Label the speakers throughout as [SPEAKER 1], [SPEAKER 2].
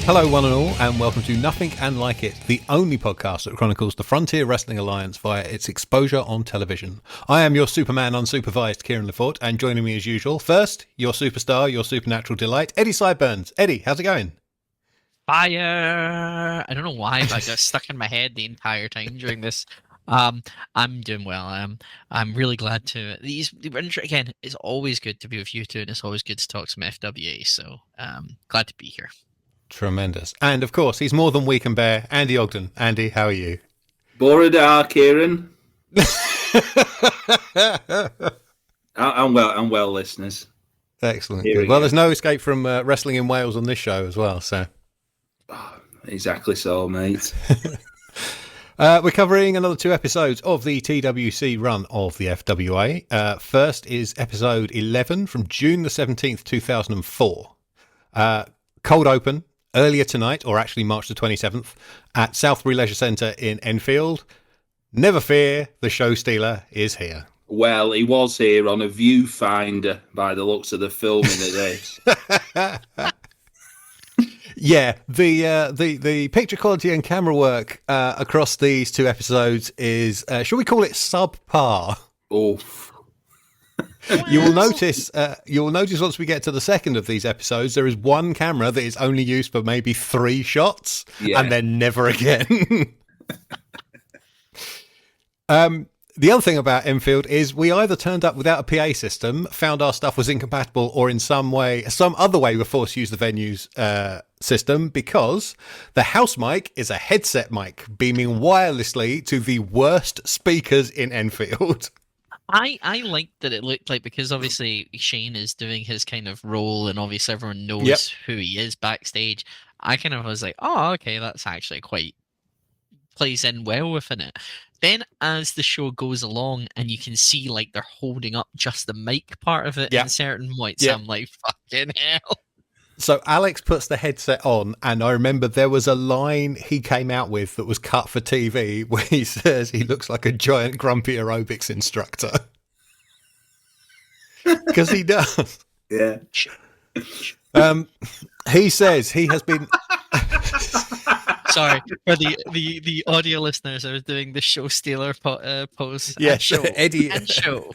[SPEAKER 1] Hello, one and all, and welcome to Nothing and Like It, the only podcast that chronicles the Frontier Wrestling Alliance via its exposure on television. I am your Superman unsupervised, Kieran Lefort, and joining me as usual, first, your superstar, your supernatural delight, Eddie Sideburns. Eddie, how's it going?
[SPEAKER 2] Fire! I don't know why, but I got stuck in my head the entire time during this. I'm doing well. I'm really glad to. Again, it's always good to be with you two, and it's always good to talk some FWA. So, glad to be here.
[SPEAKER 1] Tremendous. And of course, he's more than weak and bare, Andy Ogden. Andy, how are you?
[SPEAKER 3] Borodar, Kieran. I'm well, listeners.
[SPEAKER 1] Excellent. Good. Well, there's no escape from wrestling in Wales on this show as well. So,
[SPEAKER 3] exactly so, mate.
[SPEAKER 1] We're covering another 2 episodes of the TWC run of the FWA. First is episode 11 from June the 17th, 2004. Cold open earlier tonight, or actually March the 27th, at Southbury Leisure Centre in Enfield. Never fear, the Showstealer is here.
[SPEAKER 3] Well, he was here on a Viewfinder by the looks of the filming of this.
[SPEAKER 1] Yeah, the picture quality and camera work across these 2 episodes is, shall we call it subpar?
[SPEAKER 3] Oh.
[SPEAKER 1] You will notice once we get to the second of these episodes, there is one camera that is only used for maybe 3 shots, and then never again. The other thing about Enfield is we either turned up without a PA system, found our stuff was incompatible, or in some other way were forced to use the venue's system, because the house mic is a headset mic beaming wirelessly to the worst speakers in Enfield.
[SPEAKER 2] I liked that it looked like, because obviously Shane is doing his kind of role and obviously everyone knows who he is backstage. I kind of was like, oh, okay, that's actually quite plays in well within it. Then as the show goes along and you can see like they're holding up just the mic part of it in certain points, I'm like, fucking hell.
[SPEAKER 1] So Alex puts the headset on, and I remember there was a line he came out with that was cut for TV where he says he looks like a giant grumpy aerobics instructor. Because he does.
[SPEAKER 3] Yeah.
[SPEAKER 1] He says he has been...
[SPEAKER 2] Sorry, for the audio listeners, I was doing the Showstealer pose.
[SPEAKER 1] Yes,
[SPEAKER 2] show.
[SPEAKER 1] Eddie.
[SPEAKER 2] And show.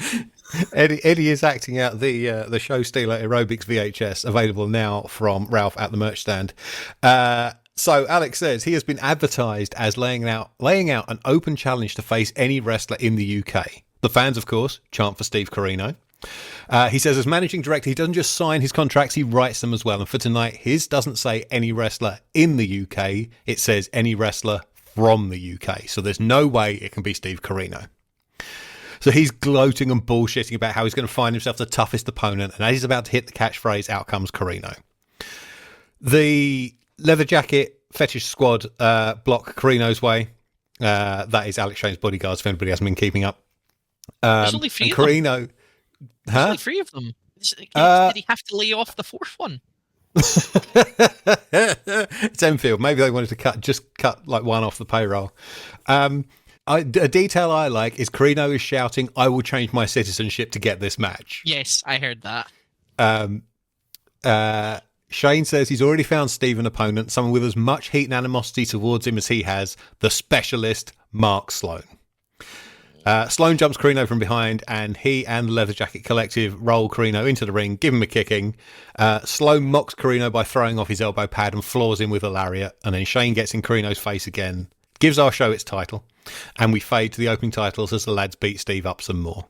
[SPEAKER 1] Eddie is acting out the Showstealer Aerobics VHS, available now from Ralph at the merch stand. So Alex says he has been advertised as laying out an open challenge to face any wrestler in the UK. The fans, of course, chant for Steve Corino. He says as managing director, he doesn't just sign his contracts, he writes them as well. And for tonight, his doesn't say any wrestler in the UK. It says any wrestler from the UK. So there's no way it can be Steve Corino. So he's gloating and bullshitting about how he's going to find himself the toughest opponent. And as he's about to hit the catchphrase, out comes Corino. The leather jacket fetish squad block Corino's way. That is Alex Shane's bodyguards, if anybody hasn't been keeping up.
[SPEAKER 2] There's only 3 of
[SPEAKER 1] Corino...
[SPEAKER 2] them.
[SPEAKER 1] Huh?
[SPEAKER 2] There's only 3 of them. Did he have to lay off the 4th one?
[SPEAKER 1] It's Enfield. Maybe they wanted to cut like one off the payroll. A detail I like is Corino is shouting, "I will change my citizenship to get this match."
[SPEAKER 2] Yes, I heard that.
[SPEAKER 1] Shane says he's already found Steve an opponent, someone with as much heat and animosity towards him as he has, the specialist Mark Sloan. Sloan jumps Corino from behind, and he and the Leather Jacket Collective roll Corino into the ring, give him a kicking. Sloan mocks Corino by throwing off his elbow pad and floors him with a lariat, and then Shane gets in Corino's face again, gives our show its title, and we fade to the opening titles as the lads beat Steve up some more.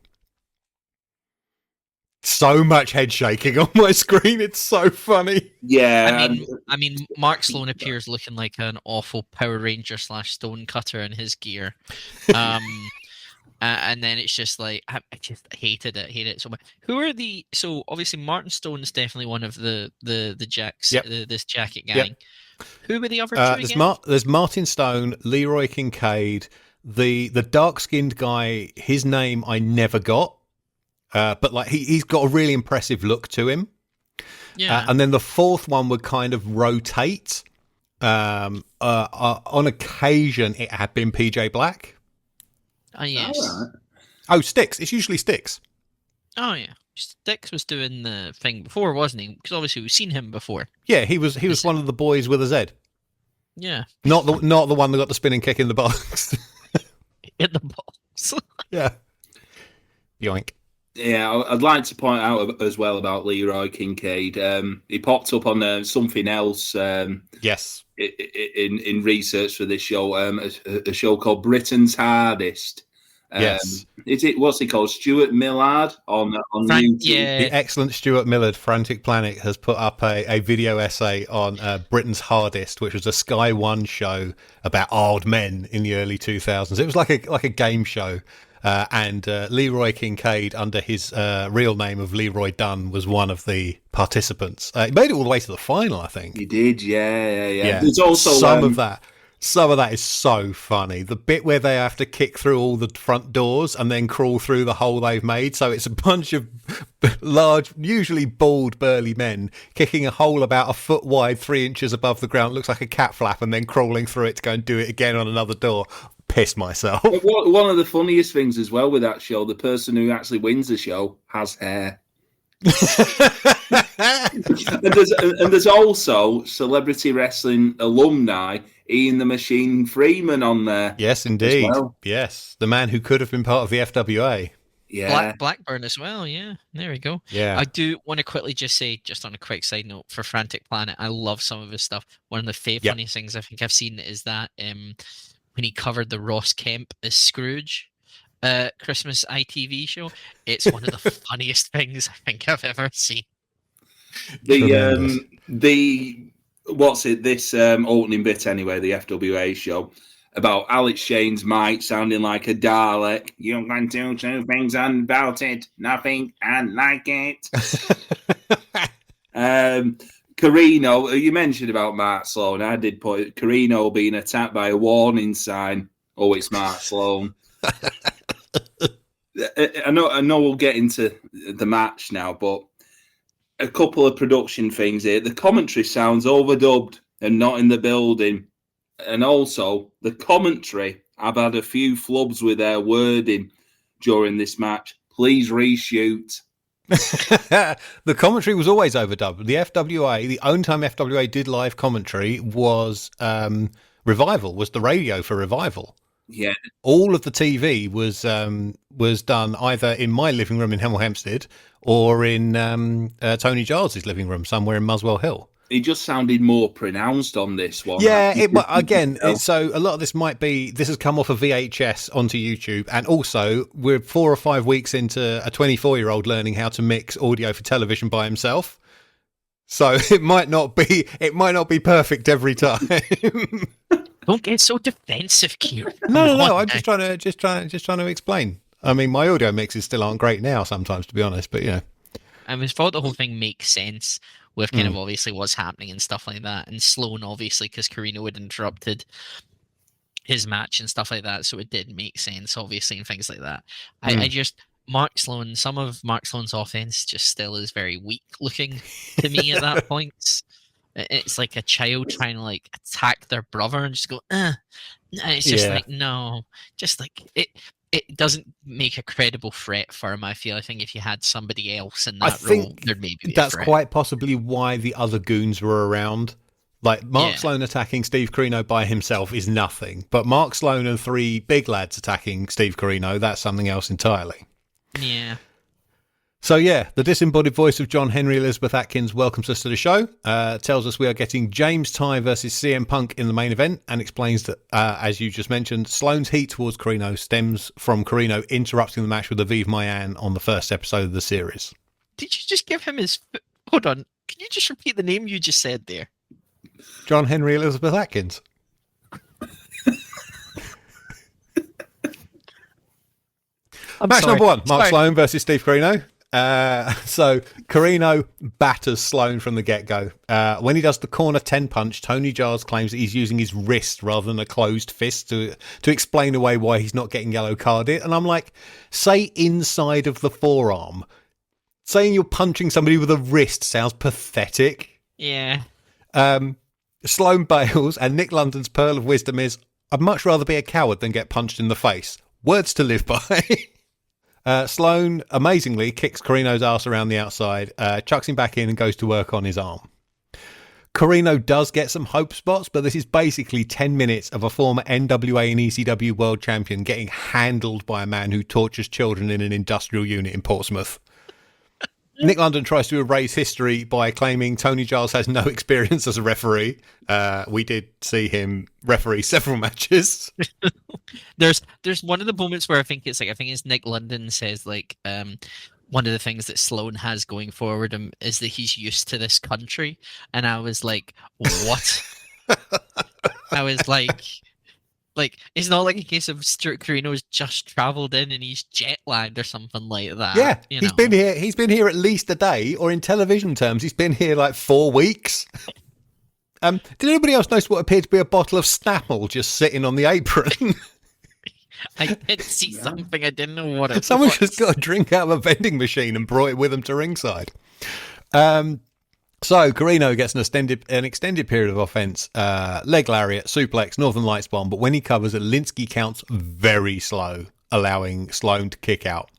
[SPEAKER 1] So much head shaking on my screen, it's so funny.
[SPEAKER 3] Yeah.
[SPEAKER 2] I mean, Mark Sloan appears looking like an awful Power Ranger / Stone Cutter in his gear. And then it's just like, I just hated it so much. So obviously Martin Stone is definitely one of the Jacks, this jacket gang. Yep. Who were the other 2 again?
[SPEAKER 1] There's Martin Stone, Leroy Kincaid, the dark-skinned guy, his name I never got, but like he's got a really impressive look to him. Yeah. And then the 4th one would kind of rotate. On occasion, it had been PJ Black.
[SPEAKER 2] Yes.
[SPEAKER 1] Oh, Styx. It's usually Styx.
[SPEAKER 2] Oh yeah, Dix was doing the thing before, wasn't he? Because obviously we've seen him before.
[SPEAKER 1] Yeah, he was one of the boys with a Z.
[SPEAKER 2] Yeah,
[SPEAKER 1] Not the one that got the spinning kick in the box.
[SPEAKER 2] hit the balls.
[SPEAKER 1] Yeah. Yoink.
[SPEAKER 3] Yeah, I'd like to point out as well about Leroy Kincaid. He popped up on something else.
[SPEAKER 1] Yes.
[SPEAKER 3] In research for this show, a show called Britain's Hardest.
[SPEAKER 1] Yes.
[SPEAKER 3] Is it, what's he called? Stuart Millard on YouTube.
[SPEAKER 2] Yeah.
[SPEAKER 1] The excellent Stuart Millard, Frantic Planet, has put up a video essay on Britain's Hardest, which was a Sky One show about old men in the early 2000s. It was like a game show. And Leroy Kincaid, under his real name of Leroy Dunn, was one of the participants. He made it all the way to the final, I think.
[SPEAKER 3] He did, yeah. There's also
[SPEAKER 1] some of that. Some of that is so funny. The bit where they have to kick through all the front doors and then crawl through the hole they've made. So it's a bunch of large, usually bald, burly men kicking a hole about a foot wide, 3 inches above the ground. It looks like a cat flap, and then crawling through it to go and do it again on another door. Pissed myself.
[SPEAKER 3] One of the funniest things as well with that show, the person who actually wins the show has hair. and there's also celebrity wrestling alumni Ian the Machine Freeman on there.
[SPEAKER 1] Yes, indeed.
[SPEAKER 3] Well.
[SPEAKER 1] Yes, the man who could have been part of the FWA.
[SPEAKER 3] Yeah,
[SPEAKER 2] Blackburn as well. Yeah, there we go.
[SPEAKER 1] Yeah,
[SPEAKER 2] I do want to quickly just say, just on a quick side note, for Frantic Planet, I love some of his stuff. One of the funniest things I think I've seen is that when he covered the Ross Kemp as Scrooge Christmas ITV show. It's one of the funniest things I think I've ever seen.
[SPEAKER 3] This opening bit anyway, the FWA show, about Alex Shane's mic sounding like a Dalek. You can do two things about it, nothing and like it. Carino, you mentioned about Mark Sloan. I did put Carino being attacked by a warning sign. Oh, it's Mark Sloan. I know we'll get into the match now, but a couple of production things here. The commentary sounds overdubbed and not in the building. And also, the commentary, I've had a few flubs with their wording during this match. Please reshoot.
[SPEAKER 1] The commentary was always overdubbed. The FWA, the only time FWA did live commentary was Revival, was the radio for Revival.
[SPEAKER 3] Yeah.
[SPEAKER 1] All of the TV was done either in my living room in Hemel Hempstead or in Tony Giles's living room somewhere in Muswell Hill.
[SPEAKER 3] It just sounded more pronounced on this one.
[SPEAKER 1] Yeah, so a lot of this has come off of VHS onto YouTube, and also we're 4 or 5 weeks into a 24-year-old learning how to mix audio for television by himself. So it might not be perfect every time.
[SPEAKER 2] Don't get so defensive, Kieran.
[SPEAKER 1] No. I'm just trying to explain. I mean, my audio mixes still aren't great now sometimes, to be honest, but yeah.
[SPEAKER 2] I thought the whole thing makes sense with kind of obviously what's happening and stuff like that. And Sloan, obviously, because Carino had interrupted his match and stuff like that. So it did make sense, obviously, and things like that. Some of Mark Sloan's offense just still is very weak looking to me at that point. It's like a child trying to like attack their brother and just go, And it's just like, no, just like it doesn't make a credible threat for him. I think if you had somebody else in that role, there'd maybe be
[SPEAKER 1] that's
[SPEAKER 2] a threat.
[SPEAKER 1] quite possibly why the other goons were around. Like Mark Sloan attacking Steve Carino by himself is nothing, but Mark Sloan and 3 big lads attacking Steve Carino, that's something else entirely.
[SPEAKER 2] Yeah.
[SPEAKER 1] So yeah, the disembodied voice of John Henry Elizabeth Atkins welcomes us to the show, tells us we are getting James Ty versus CM Punk in the main event, and explains that, as you just mentioned, Sloan's heat towards Carino stems from Carino interrupting the match with Aviv Mayan on the first episode of the series.
[SPEAKER 2] Did you just give him his... Hold on, can you just repeat the name you just said there?
[SPEAKER 1] John Henry Elizabeth Atkins. Match number 1, Mark Sloan versus Steve Carino. So Carino batters Sloan from the get-go. When he does the corner 10 punch, Tony Giles claims that he's using his wrist rather than a closed fist to explain away why he's not getting yellow carded. And I'm like, say inside of the forearm. Saying you're punching somebody with a wrist sounds pathetic.
[SPEAKER 2] Yeah.
[SPEAKER 1] Sloan bails, and Nick London's pearl of wisdom is, I'd much rather be a coward than get punched in the face. Words to live by. Sloan amazingly kicks Carino's ass around the outside, chucks him back in and goes to work on his arm. Carino does get some hope spots, but this is basically 10 minutes of a former NWA and ECW world champion getting handled by a man who tortures children in an industrial unit in Portsmouth. Nick London tries to erase history by claiming Tony Giles has no experience as a referee. We did see him referee several matches.
[SPEAKER 2] There's one of the moments where I think it's Nick London says like one of the things that Sloan has going forward is that he's used to this country, and I was like, what? I was like it's not like a case of Stuart Carino's just travelled in and he's jet lagged or something like that.
[SPEAKER 1] Yeah, he's been here. He's been here at least a day, or in television terms, he's been here like 4 weeks. Did anybody else notice what appeared to be a bottle of Snapple just sitting on the apron?
[SPEAKER 2] I did see something. I didn't know what it was.
[SPEAKER 1] Someone just got a drink out of a vending machine and brought it with them to ringside. So Carino gets an extended period of offense, leg lariat, suplex, Northern Lights bomb, but when he covers it, Linsky counts very slow, allowing Sloan to kick out.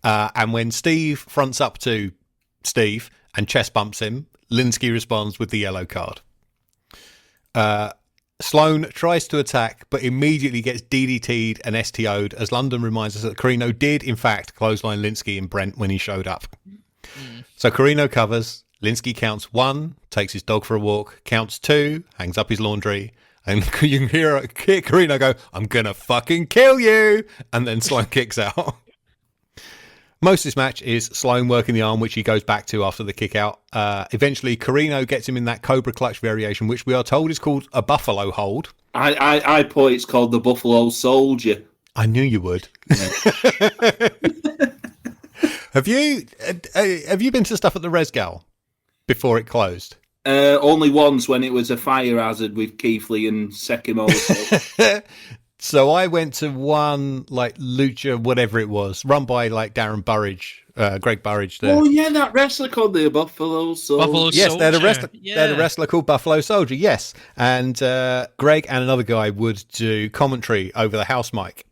[SPEAKER 1] And when Steve fronts up to Steve and chest bumps him, Linsky responds with the yellow card. Sloan tries to attack, but immediately gets DDT'd and STO'd, as London reminds us that Carino did, in fact, clothesline Linsky and Brent when he showed up. So Carino covers, Linsky counts 1, takes his dog for a walk, counts 2, hangs up his laundry, and you can hear Carino go, "I'm gonna fucking kill you!" And then Sloan kicks out. Most of this match is Sloan working the arm, which he goes back to after the kick out. Eventually, Carino gets him in that Cobra Clutch variation, which we are told is called a Buffalo Hold.
[SPEAKER 3] I put it's called the Buffalo Soldier.
[SPEAKER 1] I knew you would. Yeah. Have you been to stuff at the Resgal before it closed?
[SPEAKER 3] Only once, when it was a fire hazard with Keith Lee and Sekimo.
[SPEAKER 1] So I went to one like Lucha, whatever it was, run by like Darren Burridge, Greg Burridge. There.
[SPEAKER 3] Oh yeah, that wrestler called the Buffalo Soldier.
[SPEAKER 1] Yes, they had a wrestler called Buffalo Soldier. Yes, and Greg and another guy would do commentary over the house mic.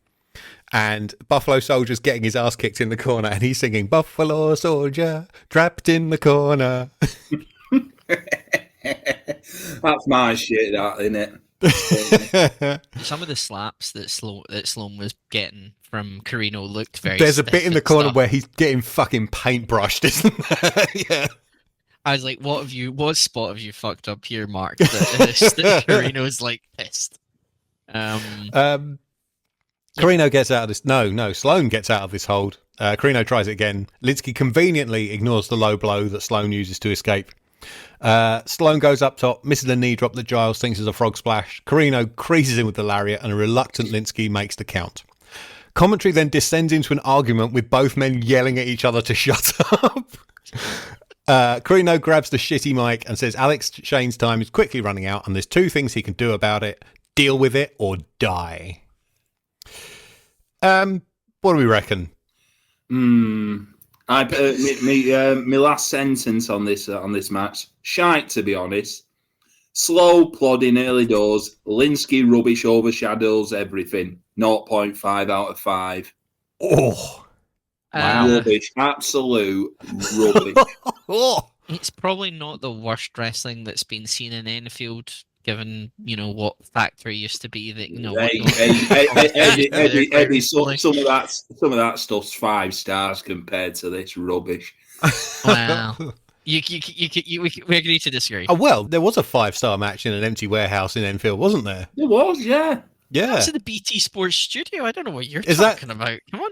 [SPEAKER 1] And Buffalo Soldier's getting his ass kicked in the corner, and he's singing "Buffalo Soldier, trapped in the corner."
[SPEAKER 3] That's my shit, that, isn't it?
[SPEAKER 2] Some of the slaps that Sloan was getting from Carino looked very.
[SPEAKER 1] There's a bit in the corner
[SPEAKER 2] stuff.
[SPEAKER 1] where he's getting fucking paintbrushed, isn't there? Yeah.
[SPEAKER 2] I was like, what spot have you fucked up here, Mark? That Carino's like pissed.
[SPEAKER 1] Carino gets out of this. No, Sloan gets out of this hold. Carino tries it again. Linsky conveniently ignores the low blow that Sloan uses to escape. Sloan goes up top, misses a knee drop that Giles thinks is a frog splash. Carino creases in with the lariat, and a reluctant Linsky makes the count. Commentary then descends into an argument with both men yelling at each other to shut up. Carino grabs the shitty mic and says Alex Shane's time is quickly running out, and there's 2 things he can do about it: deal with it or die. What do we reckon?
[SPEAKER 3] My last sentence on this match: shite, to be honest. Slow, plodding early doors. Linsky rubbish overshadows everything. 0.5 out of 5.
[SPEAKER 1] Oh,
[SPEAKER 3] wow. Rubbish, absolute rubbish.
[SPEAKER 2] It's probably not the worst wrestling that's been seen in Enfield, given what Factory used to be. That
[SPEAKER 3] Eddie, some of that stuff's 5 stars compared to this rubbish.
[SPEAKER 2] Wow. We agree to disagree.
[SPEAKER 1] Oh, well, there was a 5-star match in an empty warehouse in Enfield, wasn't there?
[SPEAKER 3] There was, yeah.
[SPEAKER 1] Yeah.
[SPEAKER 2] That's in the BT Sports Studio. I don't know what you're talking about. Come on.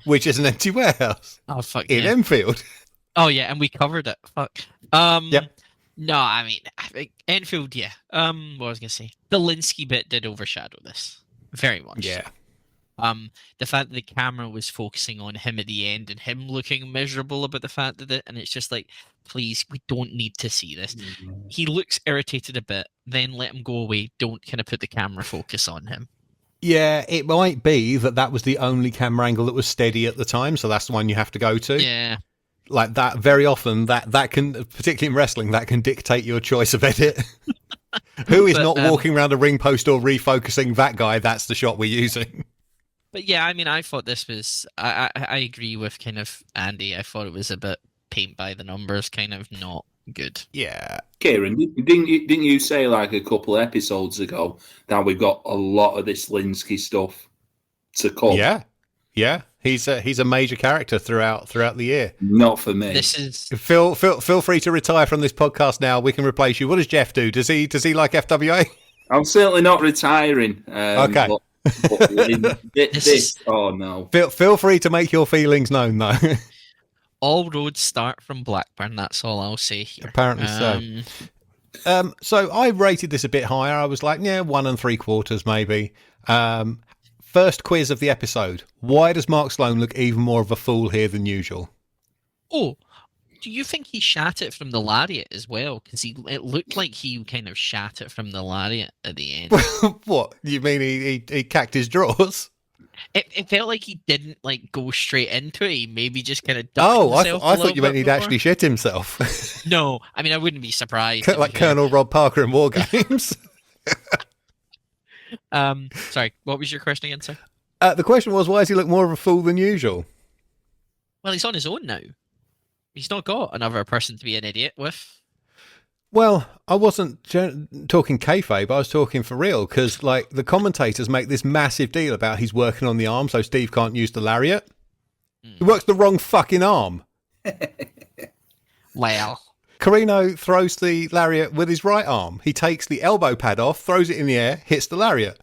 [SPEAKER 1] Which is an empty warehouse.
[SPEAKER 2] Oh, fuck
[SPEAKER 1] in Enfield.
[SPEAKER 2] Oh, yeah, and we covered it. Fuck.
[SPEAKER 1] Yep.
[SPEAKER 2] No, I think Enfield, yeah. What I was going to say. The Linsky bit did overshadow this. Very much.
[SPEAKER 1] Yeah.
[SPEAKER 2] The fact that the camera was focusing on him at the end and him looking miserable about the fact that and it's just like, please, we don't need to see this. Mm-hmm. He looks irritated a bit, then let him go away. Don't kind of put the camera focus on him.
[SPEAKER 1] Yeah, it might be that was the only camera angle that was steady at the time, so that's the one you have to go to.
[SPEAKER 2] Yeah.
[SPEAKER 1] Like that, very often, that can, particularly in wrestling, that can dictate your choice of edit. Who is not walking around a ring post or refocusing that guy? That's the shot we're using.
[SPEAKER 2] But yeah, I mean, I thought this was. I agree with kind of Andy. I thought it was a bit paint by the numbers, kind of not good.
[SPEAKER 1] Yeah.
[SPEAKER 3] Kieran, didn't you say like a couple of episodes ago that we've got a lot of this Linsky stuff to come?
[SPEAKER 1] Yeah. He's a major character throughout the year.
[SPEAKER 3] Not for me.
[SPEAKER 2] This is
[SPEAKER 1] Feel free to retire from this podcast now. We can replace you. What does Jeff do? Does he like FWA?
[SPEAKER 3] I'm certainly not retiring.
[SPEAKER 1] Okay.
[SPEAKER 3] Oh no.
[SPEAKER 1] Feel free to make your feelings known, though.
[SPEAKER 2] all roads start from Blackburn. That's all I'll say here.
[SPEAKER 1] Apparently so. So I rated this a bit higher. I was like, 1 3/4 maybe. First quiz of the episode. Why does Mark Sloan look even more of a fool here than usual?
[SPEAKER 2] Oh, do you think he shat it from the lariat as well? Because it looked like he kind of shat it from the lariat at the end.
[SPEAKER 1] What? You mean he cacked his drawers?
[SPEAKER 2] It felt like he didn't like go straight into it. He maybe just kind of ducked himself.
[SPEAKER 1] I thought you meant he'd actually shit himself.
[SPEAKER 2] No, I mean I wouldn't be surprised.
[SPEAKER 1] Like Colonel Rob Parker in War Games.
[SPEAKER 2] Sorry, what was your question again, sir?
[SPEAKER 1] The question was, why does he look more of a fool than usual?
[SPEAKER 2] Well, he's on his own now. He's not got another person to be an idiot with.
[SPEAKER 1] Well, I wasn't talking kayfabe, I was talking for real, because like the commentators make this massive deal about he's working on the arm so Steve can't use the lariat. He works the wrong fucking arm.
[SPEAKER 2] Well,
[SPEAKER 1] Carino throws the lariat with his right arm. He takes the elbow pad off, throws it in the air, hits the lariat.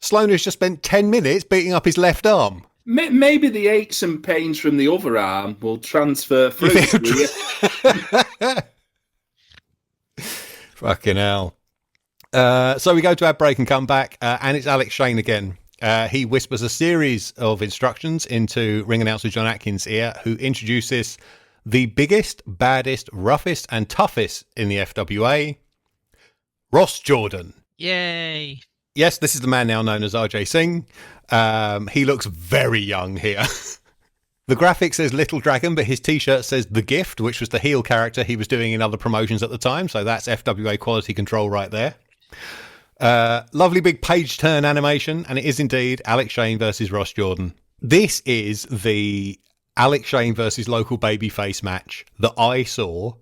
[SPEAKER 1] Sloan has just spent 10 minutes beating up his left arm.
[SPEAKER 3] Maybe the aches and pains from the other arm will transfer through.
[SPEAKER 1] Fucking hell. So we go to our break and come back, and it's Alex Shane again. He whispers a series of instructions into ring announcer John Atkins' ear, who introduces the biggest, baddest, roughest, and toughest in the FWA, Ross Jordan.
[SPEAKER 2] yay.
[SPEAKER 1] Yes, this is the man now known as RJ Singh. He looks very young here. The graphic says Little Dragon, but his t-shirt says The Gift, which was the heel character he was doing in other promotions at the time. So that's FWA quality control right there. Lovely big page turn animation. And it is indeed Alex Shane versus Ross Jordan. This is the Alex Shane versus local babyface match that I saw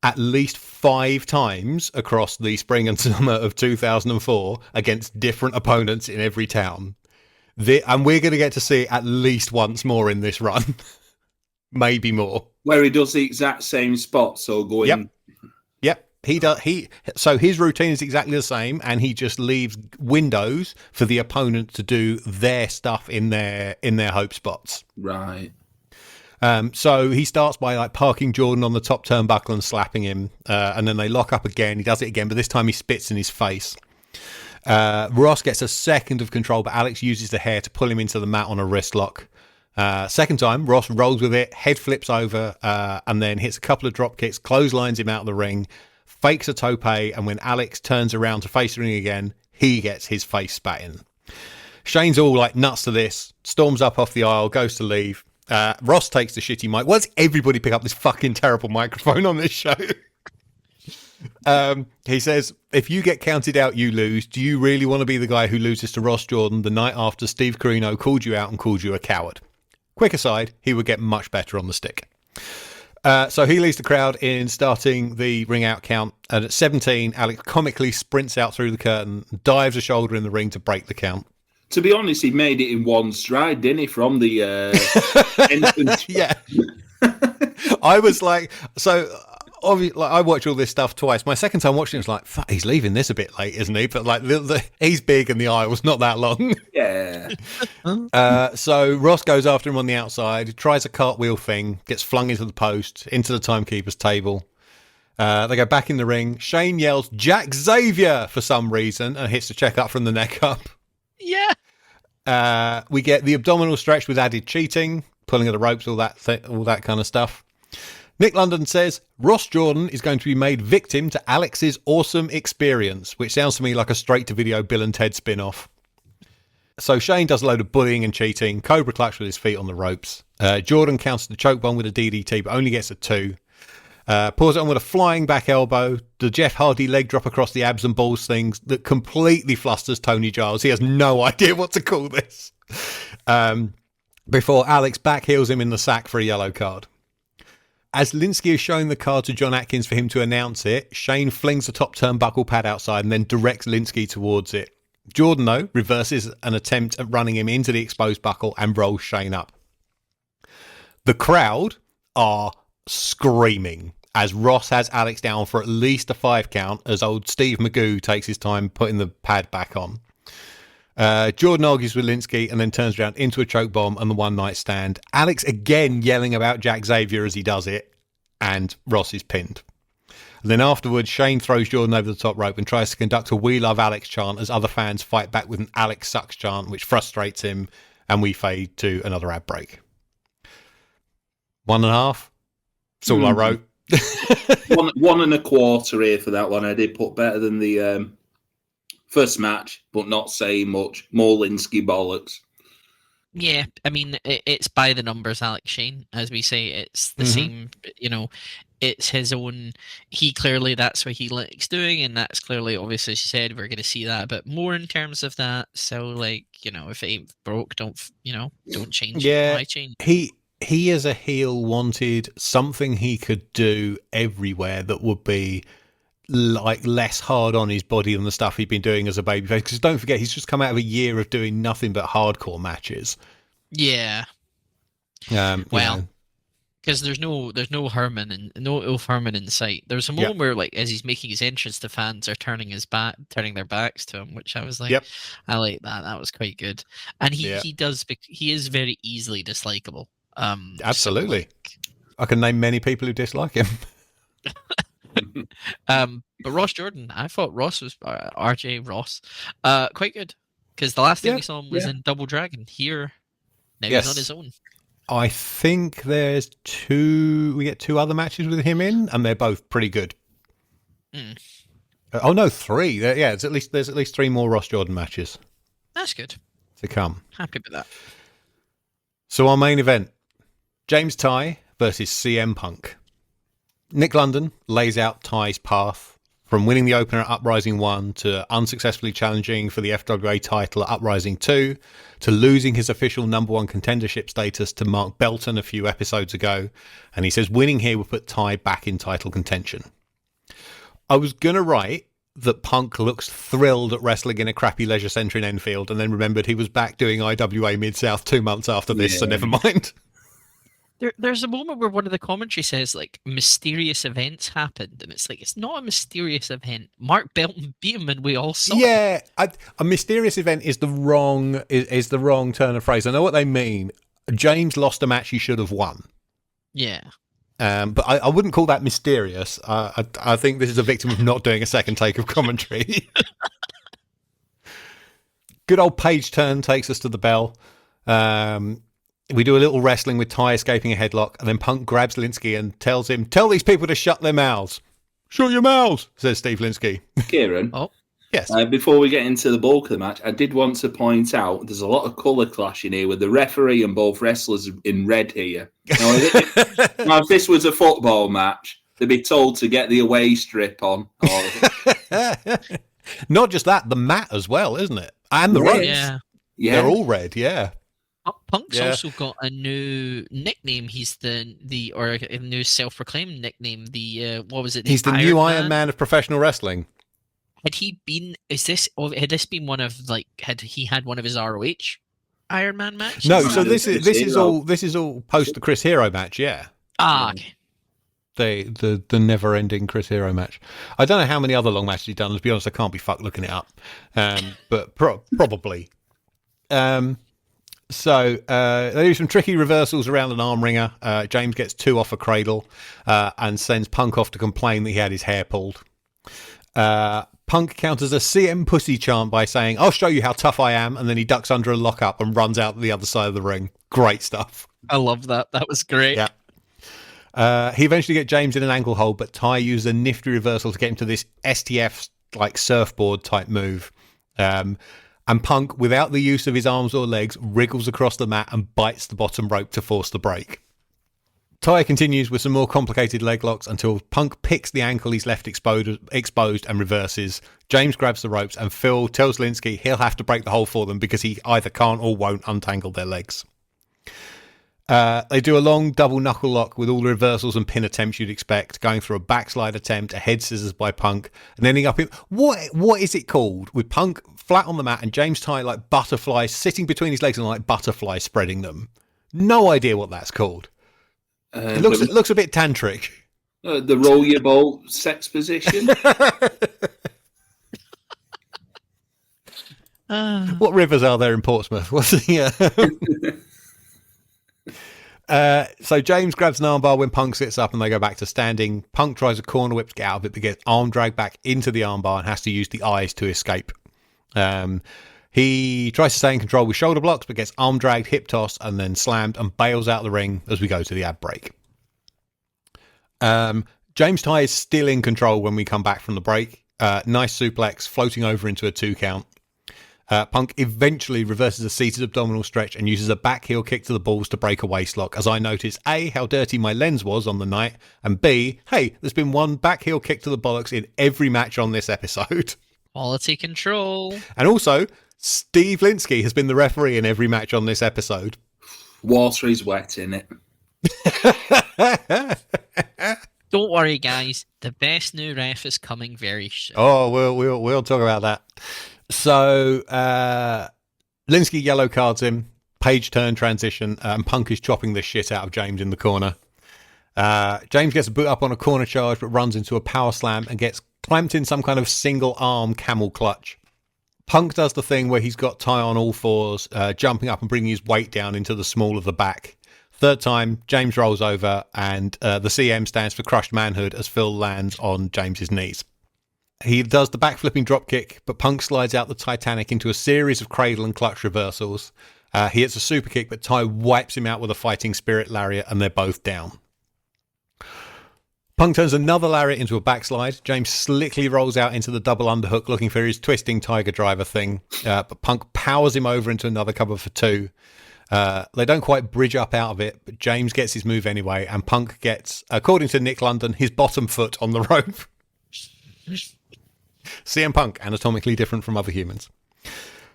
[SPEAKER 1] at least 5 times across the spring and summer of 2004 against different opponents in every town. And we're going to get to see it at least once more in this run. Maybe more.
[SPEAKER 3] Where he does the exact same spot, so going...
[SPEAKER 1] Yep. He does. So his routine is exactly the same, and he just leaves windows for the opponent to do their stuff in their hope spots.
[SPEAKER 3] Right.
[SPEAKER 1] So he starts by like parking Jordan on the top turnbuckle and slapping him, and then they lock up again. He does it again, but this time he spits in his face. Ross gets a second of control, but Alex uses the hair to pull him into the mat on a wrist lock. Second time, Ross rolls with it, head flips over, and then hits a couple of drop kicks, clotheslines him out of the ring, fakes a tope, and when Alex turns around to face the ring again, he gets his face spat in. Shane's all like nuts to this, storms up off the aisle, goes to leave. Ross takes the shitty mic. Why does everybody pick up this fucking terrible microphone on this show? He says, if you get counted out, you lose. Do you really want to be the guy who loses to Ross Jordan the night after Steve Carino called you out and called you a coward? Quick aside, he would get much better on the stick. So he leads the crowd in starting the ring out count. And at 17, Alex comically sprints out through the curtain, dives a shoulder in the ring to break the count.
[SPEAKER 3] To be honest, he made it in one stride, didn't he? From the entrance.
[SPEAKER 1] Yeah. I was like, so obviously, like, I watch all this stuff twice. My second time watching it was like, fuck, he's leaving this a bit late, isn't he? But like, he's big and the aisle's not that long.
[SPEAKER 3] Yeah.
[SPEAKER 1] So Ross goes after him on the outside, tries a cartwheel thing, gets flung into the post, into the timekeeper's table. They go back in the ring. Shane yells, Jack Xavier, for some reason, and hits the check up from the neck up.
[SPEAKER 2] Yeah.
[SPEAKER 1] We get the abdominal stretch with added cheating, pulling of the ropes, all that kind of stuff. Nick London says Ross Jordan is going to be made victim to Alex's awesome experience, which sounds to me like a straight-to-video Bill and Ted spin-off. So Shane does a load of bullying and cheating, Cobra clutch with his feet on the ropes. Jordan counters the choke bomb with a DDT, but only gets a 2. Pours it on with a flying back elbow, the Jeff Hardy leg drop across the abs and balls things that completely flusters Tony Giles. He has no idea what to call this. Before Alex backheels him in the sack for a yellow card. As Linsky is showing the card to John Atkins for him to announce it, Shane flings the top turnbuckle pad outside and then directs Linsky towards it. Jordan, though, reverses an attempt at running him into the exposed buckle and rolls Shane up. The crowd are screaming as Ross has Alex down for at least a 5 count as old Steve Magoo takes his time putting the pad back on. Jordan argues with Linsky and then turns around into a choke bomb and the one night stand. Alex again yelling about Jack Xavier as he does it, and Ross is pinned. And then afterwards, Shane throws Jordan over the top rope and tries to conduct a "We Love Alex" chant as other fans fight back with an "Alex sucks" chant, which frustrates him, and we fade to another ad break. 1.5. That's all I wrote.
[SPEAKER 3] 1.25 here for that one. I did put better than the first match, but not saying much. More Linsky bollocks.
[SPEAKER 2] Yeah, I mean, it's by the numbers, Alex Shane. As we say, it's the same, it's his own. He clearly, that's what he likes doing, and that's clearly, obviously, as you said, we're going to see that a bit more in terms of that. So, if it ain't broke, don't change it. Why change?
[SPEAKER 1] He as a heel wanted something he could do everywhere that would be less hard on his body than the stuff he'd been doing as a babyface. Because don't forget, he's just come out of a year of doing nothing but hardcore matches.
[SPEAKER 2] Yeah. Because there's no Herman and no Ulf Herman in sight. There's a moment where, as he's making his entrance, the fans are turning their backs to him, which I was like, I like that. That was quite good. And he is very easily dislikable.
[SPEAKER 1] Absolutely. I can name many people who dislike him.
[SPEAKER 2] But Ross Jordan, I thought Ross was RJ Ross, quite good, because the last thing we saw him was in Double Dragon. Here, now he's on his own.
[SPEAKER 1] I think we get 2 other matches with him in, and they're both pretty good. Oh no, 3. There's at least 3 more Ross Jordan matches.
[SPEAKER 2] That's good
[SPEAKER 1] to come.
[SPEAKER 2] Happy with that.
[SPEAKER 1] So our main event: James Ty versus CM Punk. Nick London lays out Ty's path from winning the opener at Uprising 1 to unsuccessfully challenging for the FWA title at Uprising 2 to losing his official number 1 contendership status to Mark Belton a few episodes ago. And he says winning here will put Ty back in title contention. I was going to write that Punk looks thrilled at wrestling in a crappy leisure centre in Enfield and then remembered he was back doing IWA Mid-South 2 months after this, so never mind.
[SPEAKER 2] There's a moment where one of the commentary says, mysterious events happened, and it's not a mysterious event. Mark Belton beat him, and we all saw it.
[SPEAKER 1] Yeah, a mysterious event is the wrong turn of phrase. I know what they mean. James lost a match he should have won.
[SPEAKER 2] Yeah.
[SPEAKER 1] But I wouldn't call that mysterious. I think this is a victim of not doing a second take of commentary. Good old page turn takes us to the bell. We do a little wrestling with Ty escaping a headlock, and then Punk grabs Linsky and tells him, "Tell these people to shut their mouths." "Shut your mouths," says Steve Linsky.
[SPEAKER 3] Kieran?
[SPEAKER 2] Oh,
[SPEAKER 1] yes.
[SPEAKER 3] Before we get into the bulk of the match, I did want to point out there's a lot of colour clash in here with the referee and both wrestlers in red here. Now, if this was a football match, they'd be told to get the away strip on.
[SPEAKER 1] Not just that, the mat as well, isn't it? And the ropes.
[SPEAKER 2] Yeah.
[SPEAKER 1] They're all red, yeah.
[SPEAKER 2] Punk's also got a new nickname. He's a new self-proclaimed nickname. What was it?
[SPEAKER 1] He's the new Iron Man of professional wrestling.
[SPEAKER 2] Had this been one of had he had one of his ROH Iron Man matches?
[SPEAKER 1] No, so this is all post the Chris Hero match, yeah.
[SPEAKER 2] Okay.
[SPEAKER 1] The never-ending Chris Hero match. I don't know how many other long matches he's done. To be honest, I can't be fucked looking it up. But probably. So they do some tricky reversals around an arm wringer. James gets 2 off a cradle and sends Punk off to complain that he had his hair pulled. Punk counters a CM pussy chant by saying, "I'll show you how tough I am," and then he ducks under a lockup and runs out the other side of the ring. Great stuff.
[SPEAKER 2] I love that. That was great.
[SPEAKER 1] Yeah. He eventually gets James in an ankle hold, but Ty uses a nifty reversal to get him to this STF surfboard type move. And Punk, without the use of his arms or legs, wriggles across the mat and bites the bottom rope to force the break. Ty continues with some more complicated leg locks until Punk picks the ankle he's left exposed and reverses. James grabs the ropes and Phil tells Linsky he'll have to break the hold for them because he either can't or won't untangle their legs. They do a long double knuckle lock with all the reversals and pin attempts you'd expect, going through a backslide attempt, a head scissors by Punk, and ending up in... What is it called? With Punk flat on the mat and James Ty like butterflies sitting between his legs and like butterflies spreading them. No idea what that's called. It looks a bit tantric.
[SPEAKER 3] The roll your boat sex position.
[SPEAKER 1] What rivers are there in Portsmouth? What's the... So James grabs an armbar when Punk sits up and they go back to standing. Punk tries a corner whip to get out of it, but gets arm dragged back into the armbar and has to use the eyes to escape. He tries to stay in control with shoulder blocks, but gets arm dragged, hip tossed, and then slammed and bails out of the ring as we go to the ad break. James Ty is still in control when we come back from the break. Nice suplex, floating over into a 2 count. Punk eventually reverses a seated abdominal stretch and uses a back heel kick to the balls to break a waist lock, as I notice A, how dirty my lens was on the night, and B, hey, there's been one back heel kick to the bollocks in every match on this episode.
[SPEAKER 2] Quality control.
[SPEAKER 1] And also, Steve Linsky has been the referee in every match on this episode.
[SPEAKER 3] Water is wet in it.
[SPEAKER 2] Don't worry, guys. The best new ref is coming very soon.
[SPEAKER 1] Oh, we'll talk about that. So, Linsky yellow cards him, page turn transition, and Punk is chopping the shit out of James in the corner. James gets a boot up on a corner charge, but runs into a power slam and gets clamped in some kind of single arm camel clutch. Punk does the thing where he's got Ty on all fours, jumping up and bringing his weight down into the small of the back. Third time, James rolls over, and the CM stands for crushed manhood as Phil lands on James's knees. He does the backflipping dropkick, but Punk slides out the Titanic into a series of cradle and clutch reversals. He hits a super kick, but Ty wipes him out with a fighting spirit lariat, and they're both down. Punk turns another lariat into a backslide. James slickly rolls out into the double underhook, looking for his twisting tiger driver thing, but Punk powers him over into another cover for 2. They don't quite bridge up out of it, but James gets his move anyway, and Punk gets, according to Nick London, his bottom foot on the rope. CM Punk, anatomically different from other humans.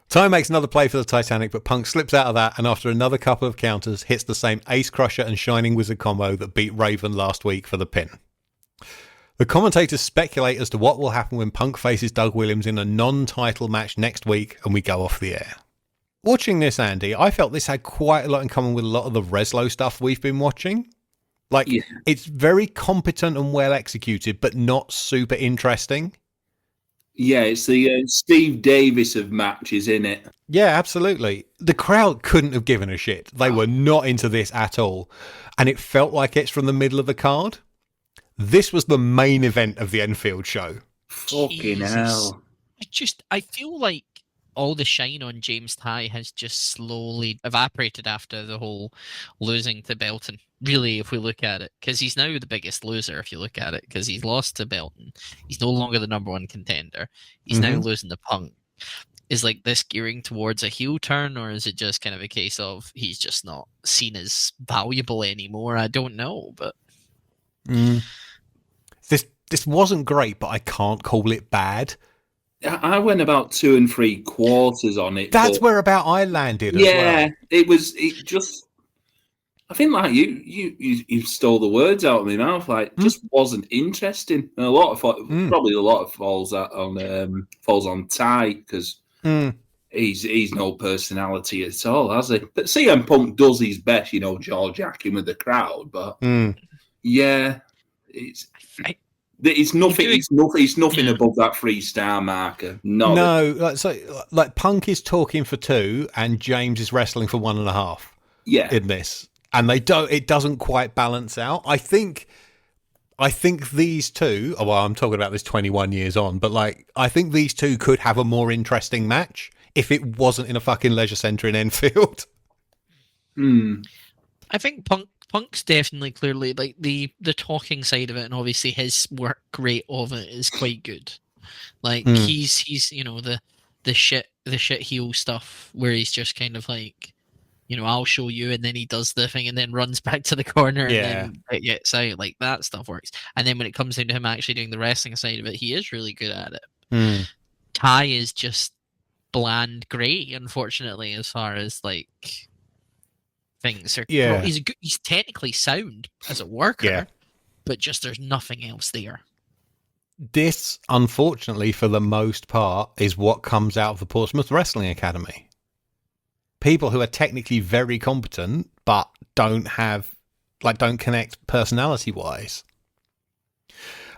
[SPEAKER 1] Ty makes another play for the Titanic, but Punk slips out of that, and after another couple of counters, hits the same Ace Crusher and Shining Wizard combo that beat Raven last week for the pin. The commentators speculate as to what will happen when Punk faces Doug Williams in a non-title match next week, and we go off the air. Watching this, Andy, I felt this had quite a lot in common with a lot of the Reslo stuff we've been watching. Like, yeah. It's very competent and well executed, but not super interesting.
[SPEAKER 3] Yeah, it's the Steve Davis of matches, isn't it?
[SPEAKER 1] Yeah, absolutely. The crowd couldn't have given a shit. They were not into this at all. And it felt like it's from the middle of the card. This was the main event of the Enfield show.
[SPEAKER 3] Fucking hell.
[SPEAKER 2] I feel like all the shine on James Ty has just slowly evaporated after the whole losing to Belton. Really, if we look at it, because he's now the biggest loser if you look at it, because he's lost to Belton. He's no longer the number one contender. He's now losing to Punk. Is like this gearing towards a heel turn, or is it just kind of a case of he's just not seen as valuable anymore? I don't know, but
[SPEAKER 1] this wasn't great, but I can't call it bad.
[SPEAKER 3] I went about 2 3/4 on it.
[SPEAKER 1] That's where about I landed.
[SPEAKER 3] Yeah, as well. It just. I think like you stole the words out of my mouth. Like, just wasn't interesting. And probably a lot of falls on Ty because he's no personality at all, has he? But CM Punk does his best, George acting with the crowd. But yeah, it's nothing. It's nothing above that 3-star marker.
[SPEAKER 1] No. Like Punk is talking for 2, and James is wrestling for 1.5.
[SPEAKER 3] Yeah,
[SPEAKER 1] in this. And it doesn't quite balance out. I think these two, well, I'm talking about this 21 years on, but I think these two could have a more interesting match if it wasn't in a fucking leisure centre in Enfield.
[SPEAKER 2] I think Punk's definitely clearly like the talking side of it, and obviously his work rate of it is quite good. Like he's the shit heel stuff where he's just kind of like I'll show you, and then he does the thing and then runs back to the corner
[SPEAKER 1] Yeah.
[SPEAKER 2] and then it gets out. Like, that stuff works. And then when it comes down to him actually doing the wrestling side of it, he is really good at it. Ty is just bland great, unfortunately, as far as like things are.
[SPEAKER 1] Yeah.
[SPEAKER 2] He's technically sound as a worker, but just there's nothing else there.
[SPEAKER 1] This, unfortunately, for the most part, is what comes out of the Portsmouth Wrestling Academy. People who are technically very competent, but don't connect personality-wise.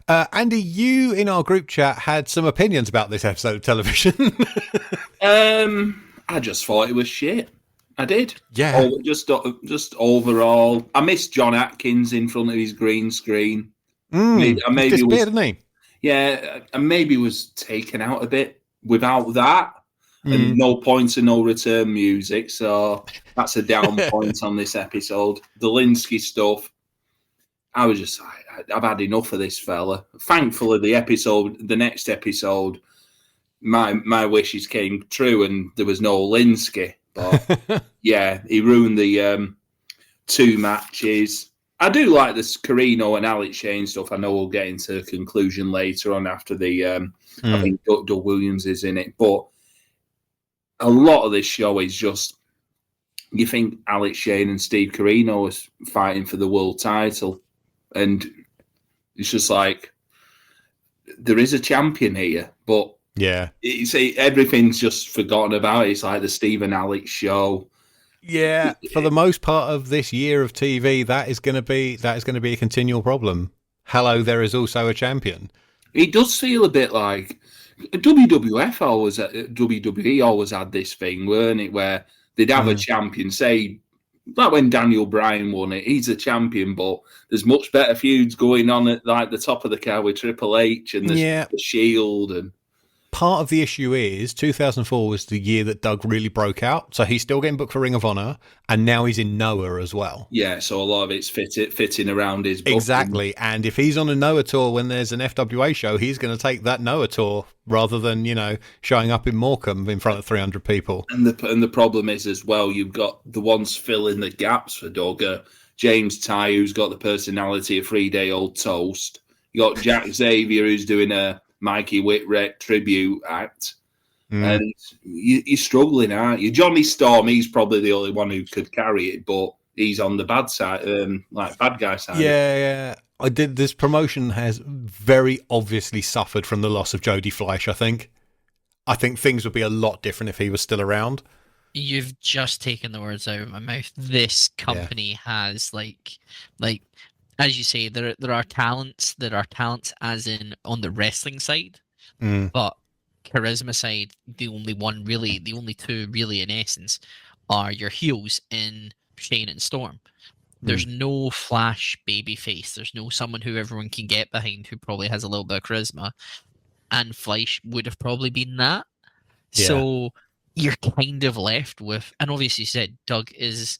[SPEAKER 1] Andy, you in our group chat had some opinions about this episode of television.
[SPEAKER 3] I just thought it was shit. I did.
[SPEAKER 1] Yeah.
[SPEAKER 3] Just overall, I missed John Atkins in front of his green screen.
[SPEAKER 1] Maybe he disappeared, didn't he?
[SPEAKER 3] Yeah, and maybe was taken out a bit without that. And no points and no return music, so that's a down point on this episode. The Linsky stuff, I was just, I've had enough of this fella. Thankfully, the next episode, my wishes came true, and there was no Linsky. But yeah, he ruined the 2 matches. I do like this Carino and Alex Shane stuff. I know we'll get into a conclusion later on after the. I think Doug Williams is in it, but a lot of this show is just, you think Alex Shane and Steve Carino is fighting for the world title, and it's just like there is a champion here, but you see everything's just forgotten about. It's like the Steve and Alex show.
[SPEAKER 1] Yeah, for the most part of this year of TV, that is going to be a continual problem. Hello, there is also a champion.
[SPEAKER 3] It does feel a bit like WWE always had this thing, weren't it, where they'd have a champion, say, like when Daniel Bryan won it, he's a champion, but there's much better feuds going on at like the top of the card with Triple H and the Shield. And
[SPEAKER 1] part of the issue is 2004 was the year that Doug really broke out, so he's still getting booked for Ring of Honor, and now he's in Noah as well.
[SPEAKER 3] Yeah, so a lot of it's fitting around his booking.
[SPEAKER 1] Exactly, and if he's on a Noah tour when there's an FWA show, he's going to take that Noah tour rather than, showing up in Morecambe in front of 300 people.
[SPEAKER 3] And the problem is as well, you've got the ones filling the gaps for Doug. James Ty, who's got the personality of 3-day-old toast. You got Jack Xavier, who's doing a Mikey Whitwreck tribute act. And you're struggling, aren't you? Johnny Storm, he's probably the only one who could carry it, but he's on the bad side, bad guy side.
[SPEAKER 1] Yeah. This promotion has very obviously suffered from the loss of Jody Fleisch, I think. I think things would be a lot different if he was still around.
[SPEAKER 2] You've just taken the words out of my mouth. This company has, like, as you say, there are talents as in on the wrestling side, but charisma side, the only two really in essence are your heels in Shane and Storm. There's no flash baby face. There's no someone who everyone can get behind who probably has a little bit of charisma, and Fleisch would have probably been that. So you're kind of left with, and obviously you said Doug is,